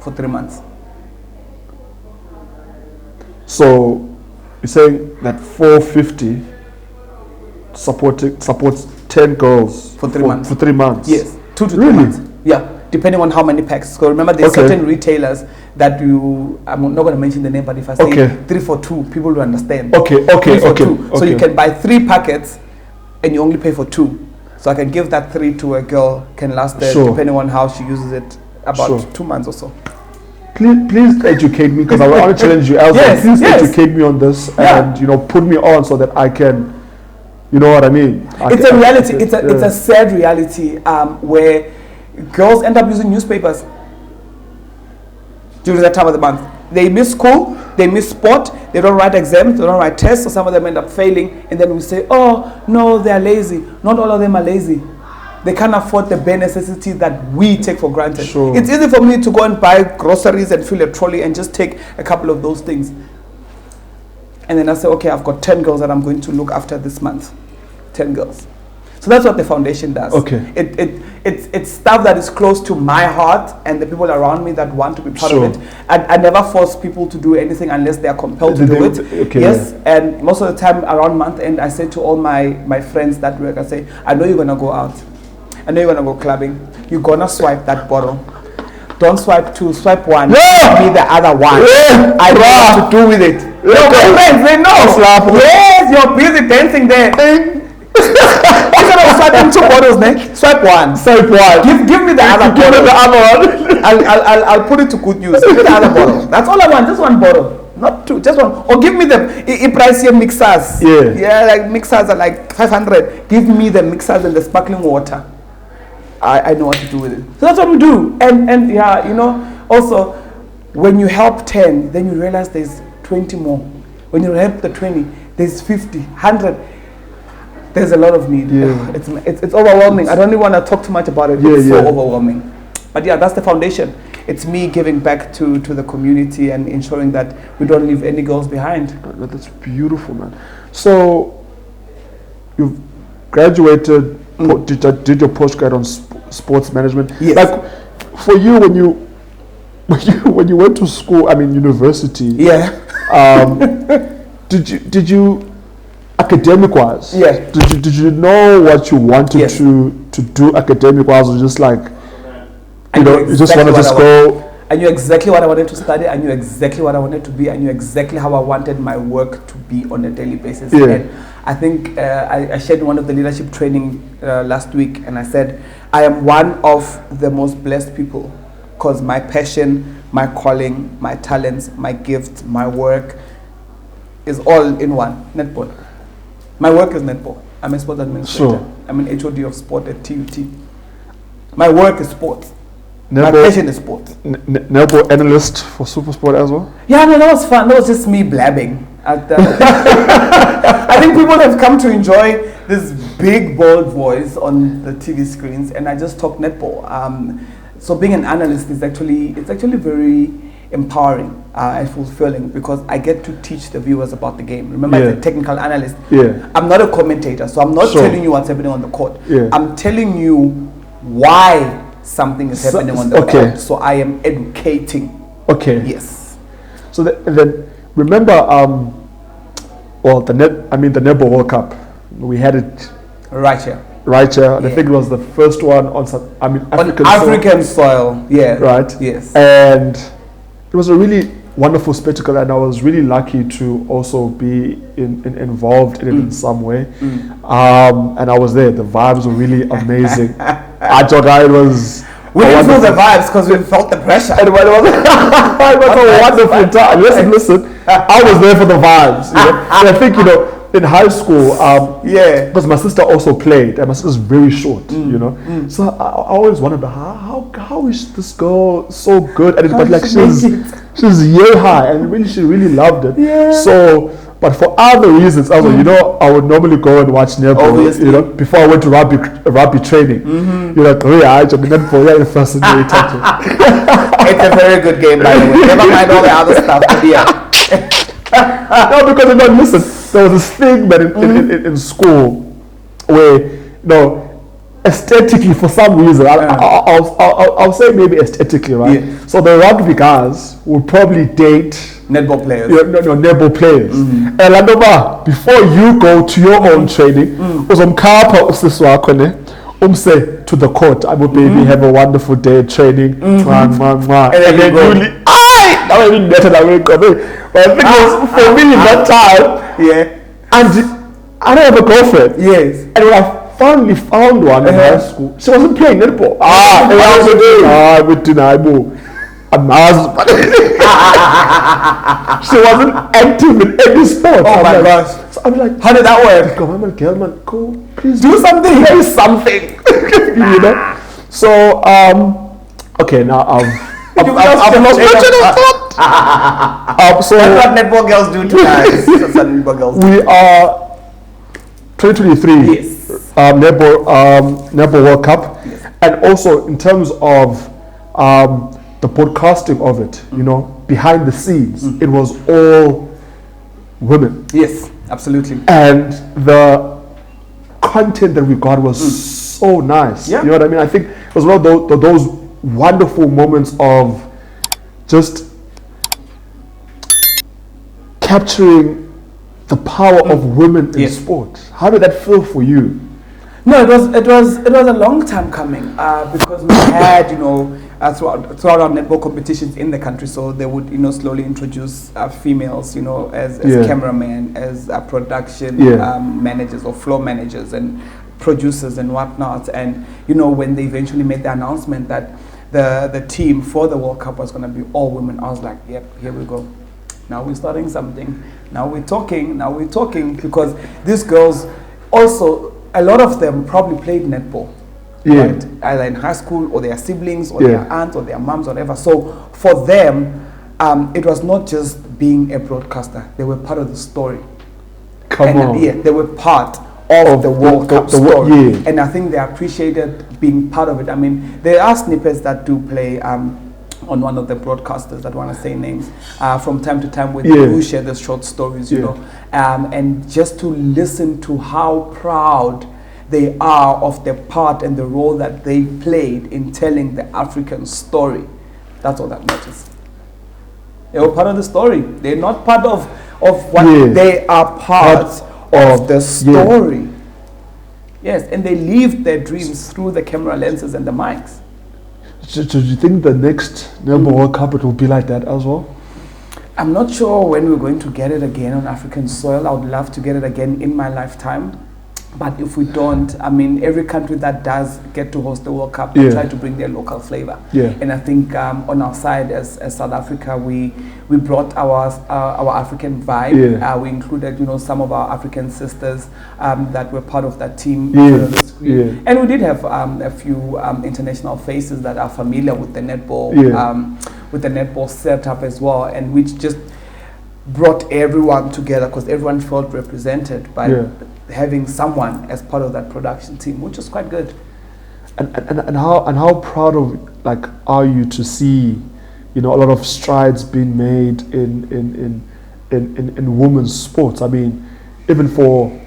for 3 months. So you're saying that $450 supports 10 girls for 3 months. For 3 months. Yes, 2 to 3 Really? months. Yeah, depending on how many packs. So remember, there's certain retailers that I'm not going to mention the name, but if I say 3 for 2, people will understand. 3 for 2. So you can buy 3 packets and you only pay for 2. So I can give that 3 to a girl, can last there, depending on how she uses it, about 2 months or so. Please educate me, because I want to challenge you, Elsa. Please educate me on this and, you know, put me on so that I can, you know what I mean? It's a reality. It's a sad reality where girls end up using newspapers during that time of the month. They miss school, they miss sport, they don't write exams, they don't write tests, so some of them end up failing, and then we say, oh, no, they're lazy. Not all of them are lazy. They can't afford the bare necessities that we take for granted. Sure. It's easy for me to go and buy groceries and fill a trolley and just take a couple of those things. And then I say, okay, I've got 10 girls that I'm going to look after this month. 10 girls. So that's what the foundation does. Okay. It's stuff that is close to my heart and the people around me that want to be part of it. I never force people to do anything unless they are compelled to do it. Okay. Yes, and most of the time around month end, I say to all my friends that work, I say, I know you're going to go out. I know you're going to go clubbing. You're going to swipe that bottle. Don't swipe 2, swipe 1. Give me the other one. I know what to do with it. My friends, they know. Yes, you're busy dancing there. Instead of swiping 2 bottles, swipe 1. Swipe 1. Give me the other bottle. Give me the other one. I'll put it to good use. Give me the other bottle. That's all I want. Just 1 bottle. Not 2, just 1. Or give me the pricier mixers. Yeah, like mixers are like 500. Give me the mixers and the sparkling water. I know what to do with it. So that's what we do. And yeah, you know, also when you help 10, then you realize there's 20 more. When you help the 20, there's 50, 100. There's a lot of need. It's overwhelming. I don't even want to talk too much about it. It's so overwhelming. But yeah, that's the foundation. It's me giving back to the community and ensuring that we don't leave any girls behind. That's beautiful, man. So you've graduated, did your postgrad on sports management. Yes. Like for you, when you went to school, I mean university. Yeah. Did you academic wise? Yeah. Did you know what you wanted to do academic wise, or just like you just want to just go? I knew exactly what I wanted to study. I knew exactly what I wanted to be. I knew exactly how I wanted my work to be on a daily basis. Yeah. And I think I shared one of the leadership training last week, and I said I am one of the most blessed people because my passion, my calling, my talents, my gifts, my work is all in one. Netball. My work is netball. I'm a sports administrator. Sure. I'm an HOD of sport at TUT. My work is sports. Netball, my passion is sports. Netball analyst for Supersport as well? Yeah, no, that was fun. That was just me blabbing. I think people have come to enjoy this big, bold voice on the TV screens, and I just talk netball. So being an analyst is actually very empowering and fulfilling because I get to teach the viewers about the game. Remember, as a technical analyst, I'm not a commentator, so I'm not telling you what's happening on the court. I'm telling you why something is happening on the court. So I am educating. Yes. So then remember, the Netball World Cup. We had it right here. Right here. I think it was the first one on African soil. Yeah. Right. Yes. And it was a really wonderful spectacle, and I was really lucky to also be involved in it in some way. And I was there. The vibes were really amazing. I thought it was. We didn't feel the vibes because we felt the pressure. It was a wonderful time. Listen. I was there for the vibes. You know? And I think in high school, because my sister also played, and my sister's very short, So I always wondered how is this girl so good at it, but like she's year high, and really she really loved it. Yeah. So, but for other reasons, I I would normally go and watch netball, before I went to rugby training. It's a very good game, by the way. Never mind all the other stuff, but no, because listen, there was this thing that in school where aesthetically, for some reason, I'll say maybe aesthetically, right? Yeah. So the rugby guys would probably date Netball players. Yeah, no, netball players. And Landova, before you go to your own training, say to the court, I will baby have a wonderful day at training. And then really, now I mean better than we got it. But I think for me that time, and I don't have a girlfriend. Yes. And when I finally found one in high school, she wasn't playing netball. We denied she wasn't active in any sport. Oh my gosh. So I'm like, how did that work? Go, please do something. There is something. You know? So, okay, now I've lost my train of thought. So that's what netball girls do to guys. That's what netball girls do. We are 2023 netball World Cup, and also in terms of the broadcasting of it, you know, behind the scenes, it was all women. Yes, absolutely. And the content that we got was so nice. You know what I mean? I think it was one of those wonderful moments of just capturing the power of women in sport. How did that feel for you? No, it was a long time coming because we had, you know, throughout our netball competitions in the country, so they would, you know, slowly introduce females, you know, as cameramen, as production managers or floor managers and producers and whatnot. And you know, when they eventually made the announcement that the team for the World Cup was going to be all women, I was like, yep, here we go. Now we're starting something. Now we're talking, because these girls also, a lot of them probably played netball. Right? Either in high school or their siblings or their aunts or their moms or whatever. So for them, it was not just being a broadcaster. They were part of the story. They were part of the World Cup story. And I think they appreciated being part of it. I mean, there are snippets that do play on one of the broadcasters that want to say names from time to time with who share the short stories, you know. And just to listen to how proud they are of the part and the role that they played in telling the African story. That's all that matters. They were part of the story. They're not part of what they are part of the story. Yes, and they lived their dreams through the camera lenses and the mics. So do you think the next Netball World Cup it will be like that as well? I'm not sure when we're going to get it again on African soil. I would love to get it again in my lifetime. But if we don't, I mean, every country that does get to host the World Cup, they try to bring their local flavor. And I think on our side as South Africa, we brought our African vibe. We included, you know, some of our African sisters that were part of that team. And we did have a few international faces that are familiar with the netball setup as well, and which just brought everyone together because everyone felt represented by having someone as part of that production team, which is quite good. And how proud of are you to see, you know, a lot of strides being made in women's sports? I mean, even for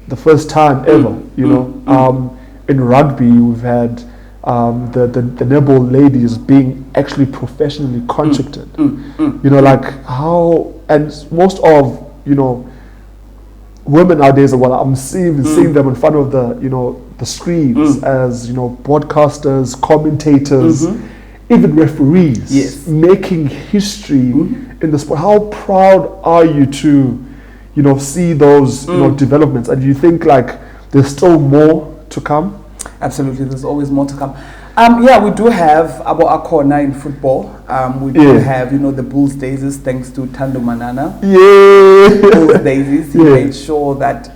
the first time ever, you know, in rugby we've had the netball ladies being actually professionally contracted. You know, how, and most of, you know, women nowadays, I'm seeing them in front of the, you know, the screens as, you know, broadcasters, commentators, even referees, making history in the sport. How proud are you to, you know, see those you know, developments? And do you think there's still more to come? Absolutely, there's always more to come. We do have our corner in football. We do have, you know, the Bulls Daisies, thanks to Thando Manana. Bulls Daisies, he made sure that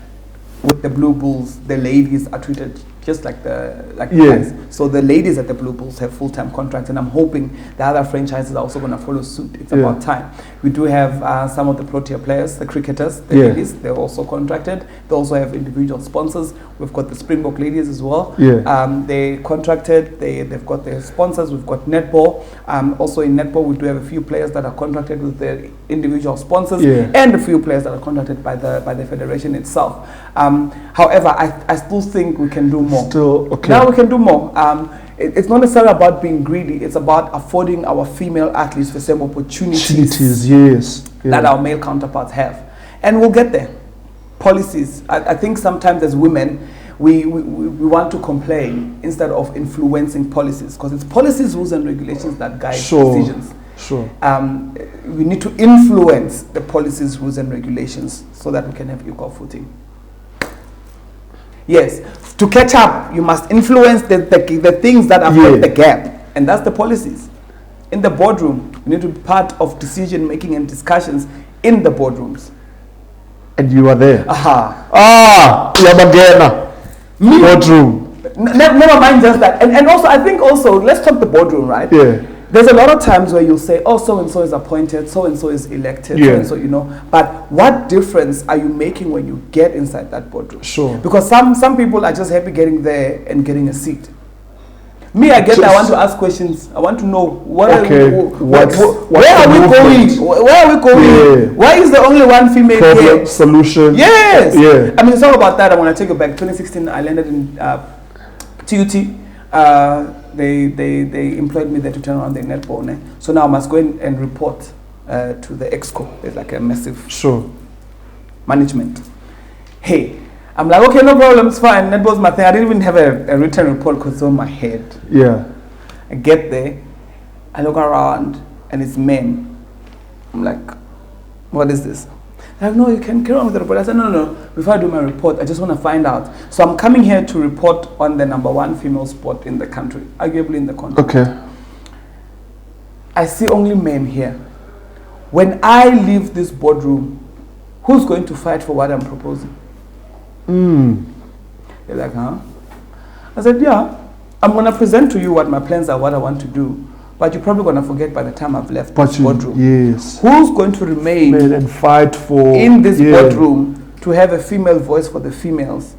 with the Blue Bulls, the ladies are treated just like the guys. So the ladies at the Blue Bulls have full-time contracts, and I'm hoping the other franchises are also going to follow suit. It's about time. We do have some of the Protea players, the cricketers, the ladies, they're also contracted. They also have individual sponsors. We've got the Springbok ladies as well. They contracted, they've got their sponsors. We've got netball. Also in netball, we do have a few players that are contracted with their individual sponsors, and a few players that are contracted by the federation itself. However, I still think we can do more. more. Still, okay. Now we can do more. It's not necessarily about being greedy. It's about affording our female athletes the same opportunities yes. that our male counterparts have. And we'll get there. Policies. I think sometimes as women, we want to complain instead of influencing policies, because it's policies, rules and regulations that guide decisions. Sure. We need to influence the policies, rules and regulations so that we can have equal footing. Yes, to catch up, you must influence the things that affect the gap, and that's the policies. In the boardroom, you need to be part of decision making and discussions in the boardrooms. And you are there. Boardroom. Never mind just that. And also, I think also, let's talk the boardroom, right? Yeah. There's a lot of times where you'll say, oh, so-and-so is appointed, so-and-so is elected, so-and-so, but what difference are you making when you get inside that boardroom? Sure. Because some people are just happy getting there and getting a seat. Me, I get that. I want to ask questions. I want to know where are we going? Where are we going? Yeah. Why is there only one female here? Solution. Yes. Yeah. I mean, it's all about that. I want to take it back. 2016, I landed in TUT. They employed me there to turn around the netball. So now I must go in and report to the exco. There's like a massive management. Hey, I'm like, okay, no problem, it's fine. Netball's my thing. I didn't even have a written report because it's on my head. Yeah. I get there, I look around, and it's men. I'm like, what is this? They're like, no, you can carry on with the report. I said, no. Before I do my report, I just want to find out. So I'm coming here to report on the #1 female sport in the country, arguably in the country. Okay. I see only men here. When I leave this boardroom, who's going to fight for what I'm proposing? They're like, huh? I said, yeah, I'm going to present to you what my plans are, what I want to do. But you're probably going to forget by the time I've left this boardroom. Yes. Who's going to remain and fight for in this boardroom to have a female voice for the females?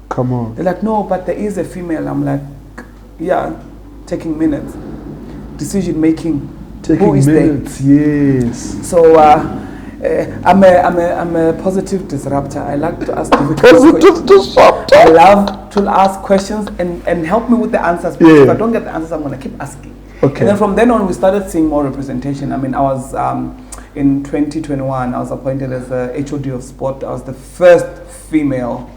Come on. They're like, no, but there is a female. I'm like, yeah, taking minutes. Decision making. Taking minutes, there? Yes. So I'm a positive disruptor. I like to ask difficult questions. I love to ask questions and help me with the answers. Because if I don't get the answers, I'm going to keep asking. Okay. And then from then on, we started seeing more representation. I mean, I was in 2021. I was appointed as a HOD of sport. I was the first female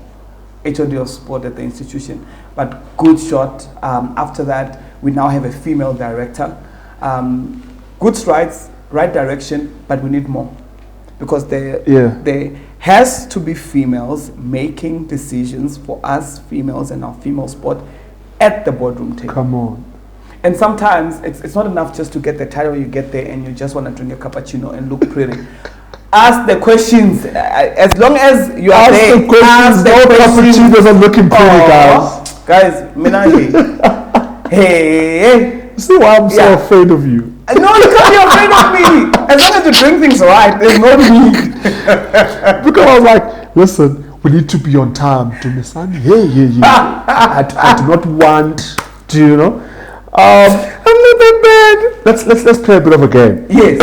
HOD of sport at the institution. But good shot. After that, we now have a female director. Good strides, right direction, but we need more. Because there has to be females making decisions for us females and our female sport at the boardroom table. Come on. And sometimes it's not enough just to get the title. You get there and you just want to drink a cappuccino and look pretty. Ask the questions. As long as you are there, ask the questions. Cappuccinos are looking pretty, guys. Guys, Minaji. Hey. See why I'm so afraid of you. No, you can't be afraid of me. As long as you drink things right, there's no need. Because I was like, listen, we need to be on time. Dumisani, I do not want to, I'm not that bad. Let's play a bit of a game. Yes.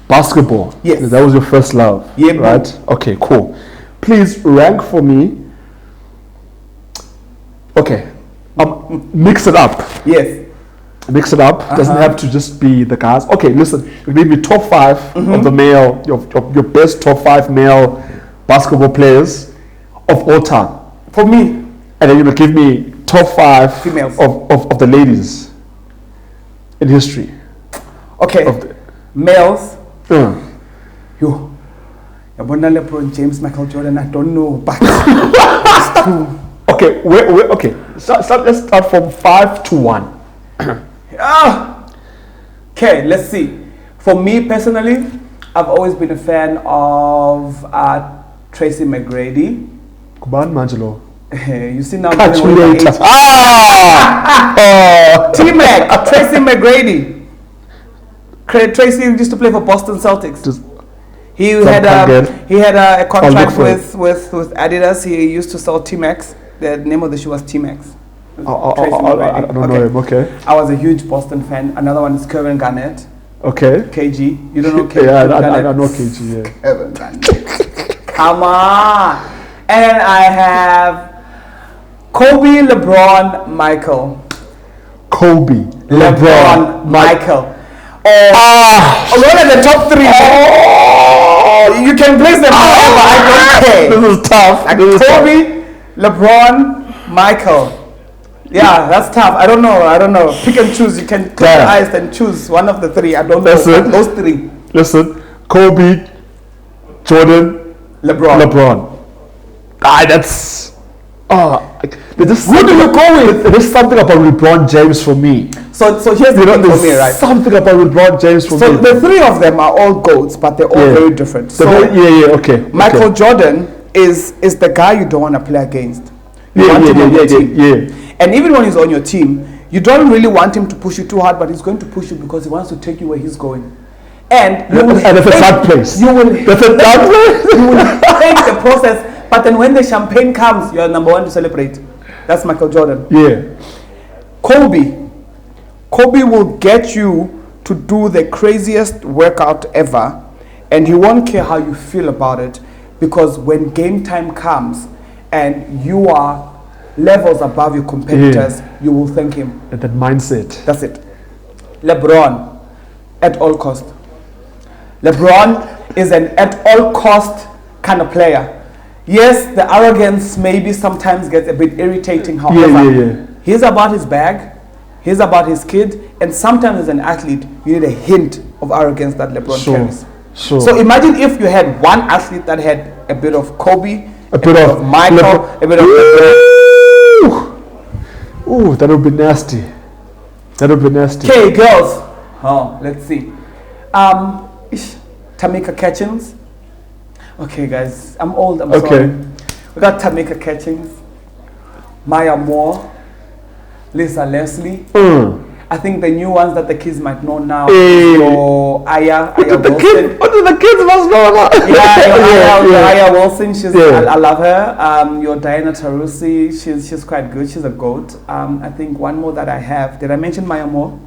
Basketball. Yes. That was your first love. Yeah. Right? Okay, cool. Please rank for me. Okay. Mix it up. Yes. Mix it up. Doesn't have to just be the guys. Okay, listen. You give me top 5 of the male, your best top 5 male basketball players of all time. For me. And then you will give me top 5 females of the ladies in history. Okay. Males. Yo. LeBron James, Michael Jordan, I don't know, but it's true. Okay, okay. Let's start from 5 to 1. Okay, let's see. For me personally, I've always been a fan of Tracy McGrady. Kuban Mangelo. You see now. Catch you later. T-Mac, Tracy McGrady. Tracy used to play for Boston Celtics. He had a contract with Adidas. He used to sell T-Max. The name of the shoe was T-Max. I don't know him. Okay. I was a huge Boston fan. Another one is Kevin Garnett. Okay. KG. You don't know KG? Yeah, I know KG. Yeah. Kevin Garnett. Come on. And I have Kobe, LeBron, Michael. Kobe, LeBron, Michael. What are the top three? You can place them however, I don't care. This is tough. Kobe, LeBron, Michael. Yeah, that's tough. I don't know. Pick and choose. You can close your eyes and choose one of the three. I don't know. Those three. Listen, Kobe, Jordan, LeBron. That's... who do you go with? There's something about LeBron James for me. So here's the thing for me, right? Something about LeBron James for me. So the three of them are all GOATs, but they're all very different. Okay. Michael Jordan is the guy you don't want to play against. You want him on your team. And even when he's on your team, you don't really want him to push you too hard, but he's going to push you because he wants to take you where he's going. And if it's that place. You will hate the process, but then when the champagne comes, you're number one to celebrate. That's Michael Jordan. Yeah. Kobe will get you to do the craziest workout ever, and he won't care how you feel about it, because when game time comes and you are levels above your competitors, you will thank him. That mindset. That's it. LeBron, at all cost. LeBron is an at all cost kind of player. Yes, the arrogance maybe sometimes gets a bit irritating. However, he's about his bag, he's about his kid, and sometimes as an athlete, you need a hint of arrogance that LeBron carries. So imagine if you had one athlete that had a bit of Kobe, a bit of Michael, a bit of LeBron. Ooh, that would be nasty. Okay, girls. Let's see. Tamika Catchings. Okay, guys, I'm old. I'm sorry. We got Tamika Catchings, Maya Moore, Lisa Leslie. I think the new ones that the kids might know now. So Aya Wilson. What do the kids must know now? Aya Wilson. I love her. Your Diana Taurasi. She's quite good. She's a GOAT. I think one more that I have. Did I mention Maya Moore?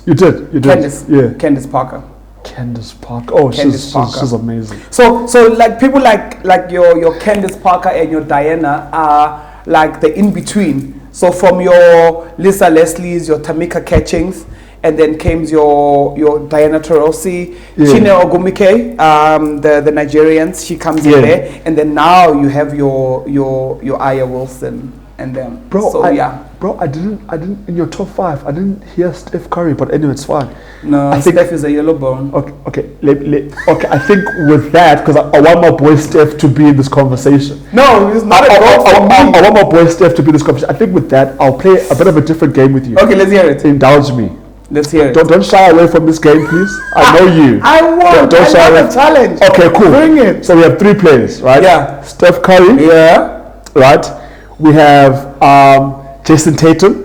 You did. Candice Parker. Candice Parker. Oh, she's amazing. So like people like your Candice Parker and your Diana are like the in between. So from your Lisa Leslie's, your Tamika Catchings, and then came your Diana Taurasi, Chine Ogumike, the Nigerians. She comes in there, and then now you have your Aya Wilson and them. I didn't in your top 5. I didn't hear Steph Curry, but anyway, it's fine. No, I think Steph is a yellow bone. Okay. I think with that, because I want my boy Steph to be in this conversation. No, he's not. I want my boy Steph to be in this conversation. I think with that, I'll play a bit of a different game with you. Okay, let's hear it. Indulge me. Let's hear it. Don't shy away from this game, please. I know you. I won't. Don't shy away. Challenge. Okay, cool. Bring it. So we have 3 players, right? Yeah. Steph Curry. Yeah. Right. We have Jason Tatum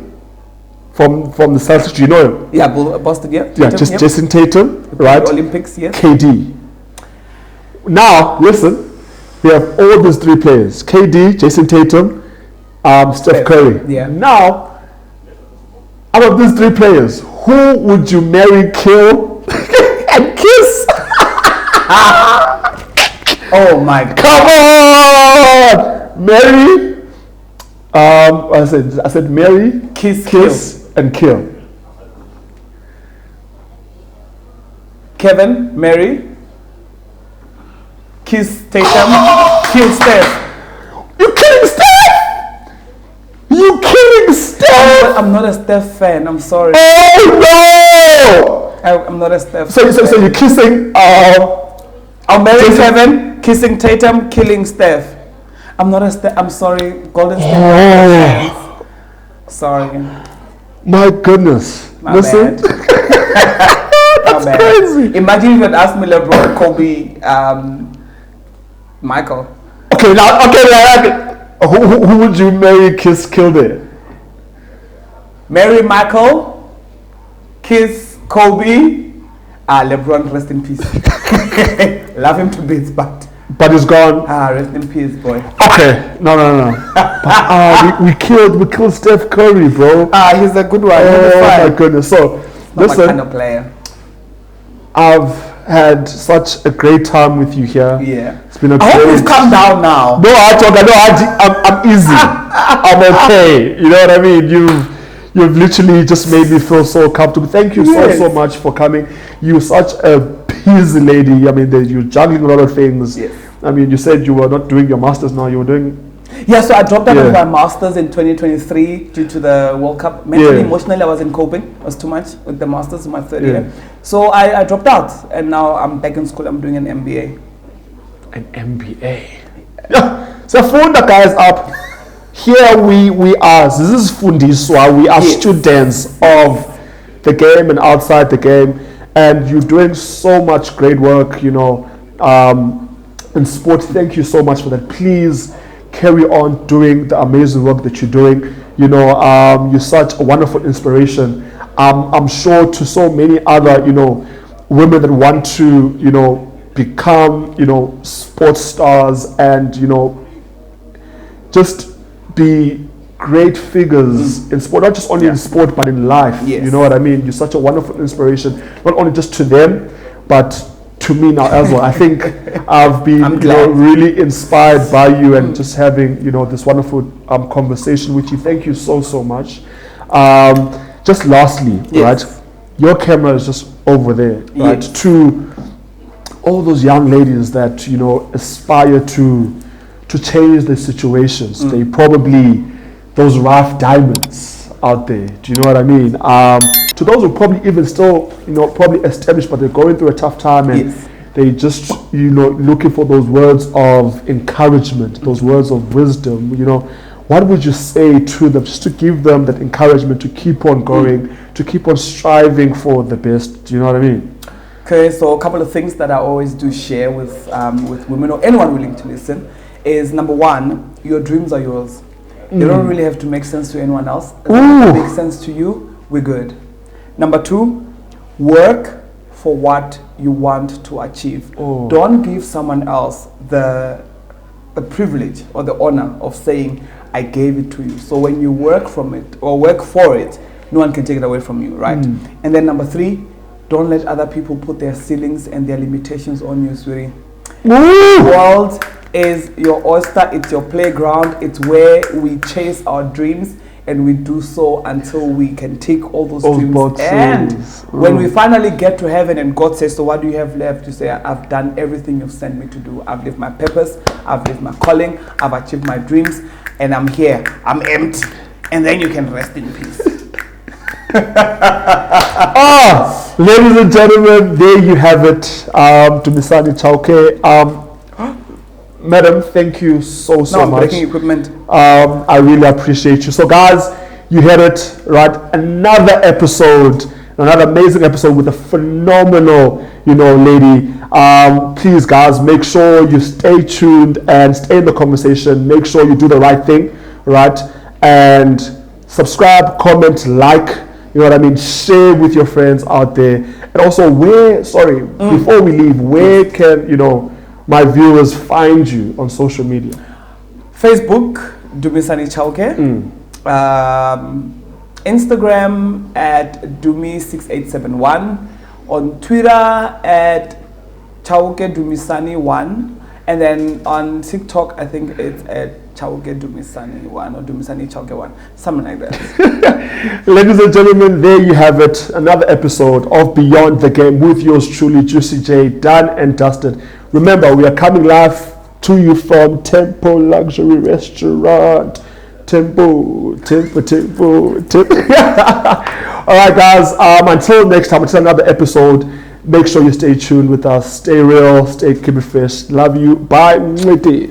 from the Celtics. Do you know him? Yeah, Boston. Yeah. Tatum, Jason Tatum. Right. Olympics. Yes. KD. Now listen, we have all these 3 players: KD, Jason Tatum, Steph Curry. Yeah. Now, out of these 3 players, who would you marry, kill, and kiss? Oh my God! Come on, marry. I said marry, kiss, and kill. Kevin, marry, kiss Tatum, kill Steph. You kidding Steph? You kidding Steph? I'm not a Steph fan. I'm sorry. Oh no! I'm not a Steph. So you're kissing? I'll marry Kevin, kissing Tatum, killing Steph. I'm not a Steph. I'm sorry, Golden State. Oh. Sorry. My goodness. Listen. That's crazy. Imagine if you had asked me LeBron, Kobe, Michael. Who would you marry, kiss, kill there? Marry Michael, kiss Kobe, LeBron, rest in peace. Love him to bits, but he's gone. Rest in peace, boy. Okay, no. But, we killed Steph Curry, bro. He's a good one. Oh my goodness. So listen, my kind of player. I've had such a great time with you here. Yeah. It's been a I hope you've calmed down now. No, I'm easy. I'm okay. You know what I mean? You've literally just made me feel so comfortable. Thank you so much for coming. You're such a busy lady. I mean, you're juggling a lot of things. Yes. I mean, you said you were not doing your masters now. You were doing. Yeah, so I dropped out of my masters in 2023 due to the World Cup. Mentally, emotionally, I wasn't coping. It was too much with the masters in my third year. So I dropped out, and now I'm back in school. I'm doing an MBA. An MBA. Yeah. So phone the guys up. Here we are. This is Fundiswa. We are students of the game and outside the game, and you're doing so much great work. You know, in sport. Thank you so much for that. Please carry on doing the amazing work that you're doing. You know, you're such a wonderful inspiration. I'm sure to so many other, you know, women that want to, you know, become, you know, sports stars and, you know, just be great figures in sport, not just only in sport, but in life. You know what I mean? You're such a wonderful inspiration, not only just to them, but to me now as well. I think I've been really inspired by you and just having, you know, this wonderful conversation with you. Thank you so much. Just lastly, right, your camera is just over there, right, to all those young ladies that, you know, aspire to change their situations. They probably those rough diamonds out there. Do you know what I mean? To those who probably even still, you know, probably established, but they're going through a tough time and they just, you know, looking for those words of encouragement, those words of wisdom. You know, what would you say to them, just to give them that encouragement to keep on going, to keep on striving for the best? Do you know what I mean? Okay, so a couple of things that I always do share with women or anyone willing to listen is, number one, your dreams are yours. They don't really have to make sense to anyone else. As long as it makes sense to you, we're good. Number two, work for what you want to achieve. Don't give someone else the privilege or the honor of saying, I gave it to you. So when you work from it or work for it, no one can take it away from you, right? And then number three, don't let other people put their ceilings and their limitations on you, sweetie. The world is your oyster, it's your playground, it's where we chase our dreams, and we do so until we can take all those dreams boxes. And when we finally get to heaven and God says, so what do you have left? You say, I've done everything you've sent me to do. I've lived my purpose, I've lived my calling, I've achieved my dreams, and I'm here, I'm empty. And then you can rest in peace. Ladies and gentlemen, there you have it. Dumisani Chauke. Madam, thank you so much. Breaking equipment. I really appreciate you. So guys, you heard it, right? Another episode, another amazing episode with a phenomenal, you know, lady. Please guys, make sure you stay tuned and stay in the conversation. Make sure you do the right thing, right? And subscribe, comment, like, you know what I mean? Share with your friends out there. And also, before we leave, where can, you know, my viewers find you on social media? Facebook, Dumisani Chauke. Instagram at Dumi6871. On Twitter at Chauke Dumisani1. And then on TikTok, I think it's at Chauke Dumisani1 or Dumisani Chauke1. Something like that. Ladies and gentlemen, there you have it. Another episode of Beyond the Game with yours truly, Juicy J, done and dusted. Remember, we are coming live to you from Tempo Luxury Restaurant. Tempo. All right, guys. Until next time, until another episode, make sure you stay tuned with us. Stay real, keep it fresh. Love you. Bye.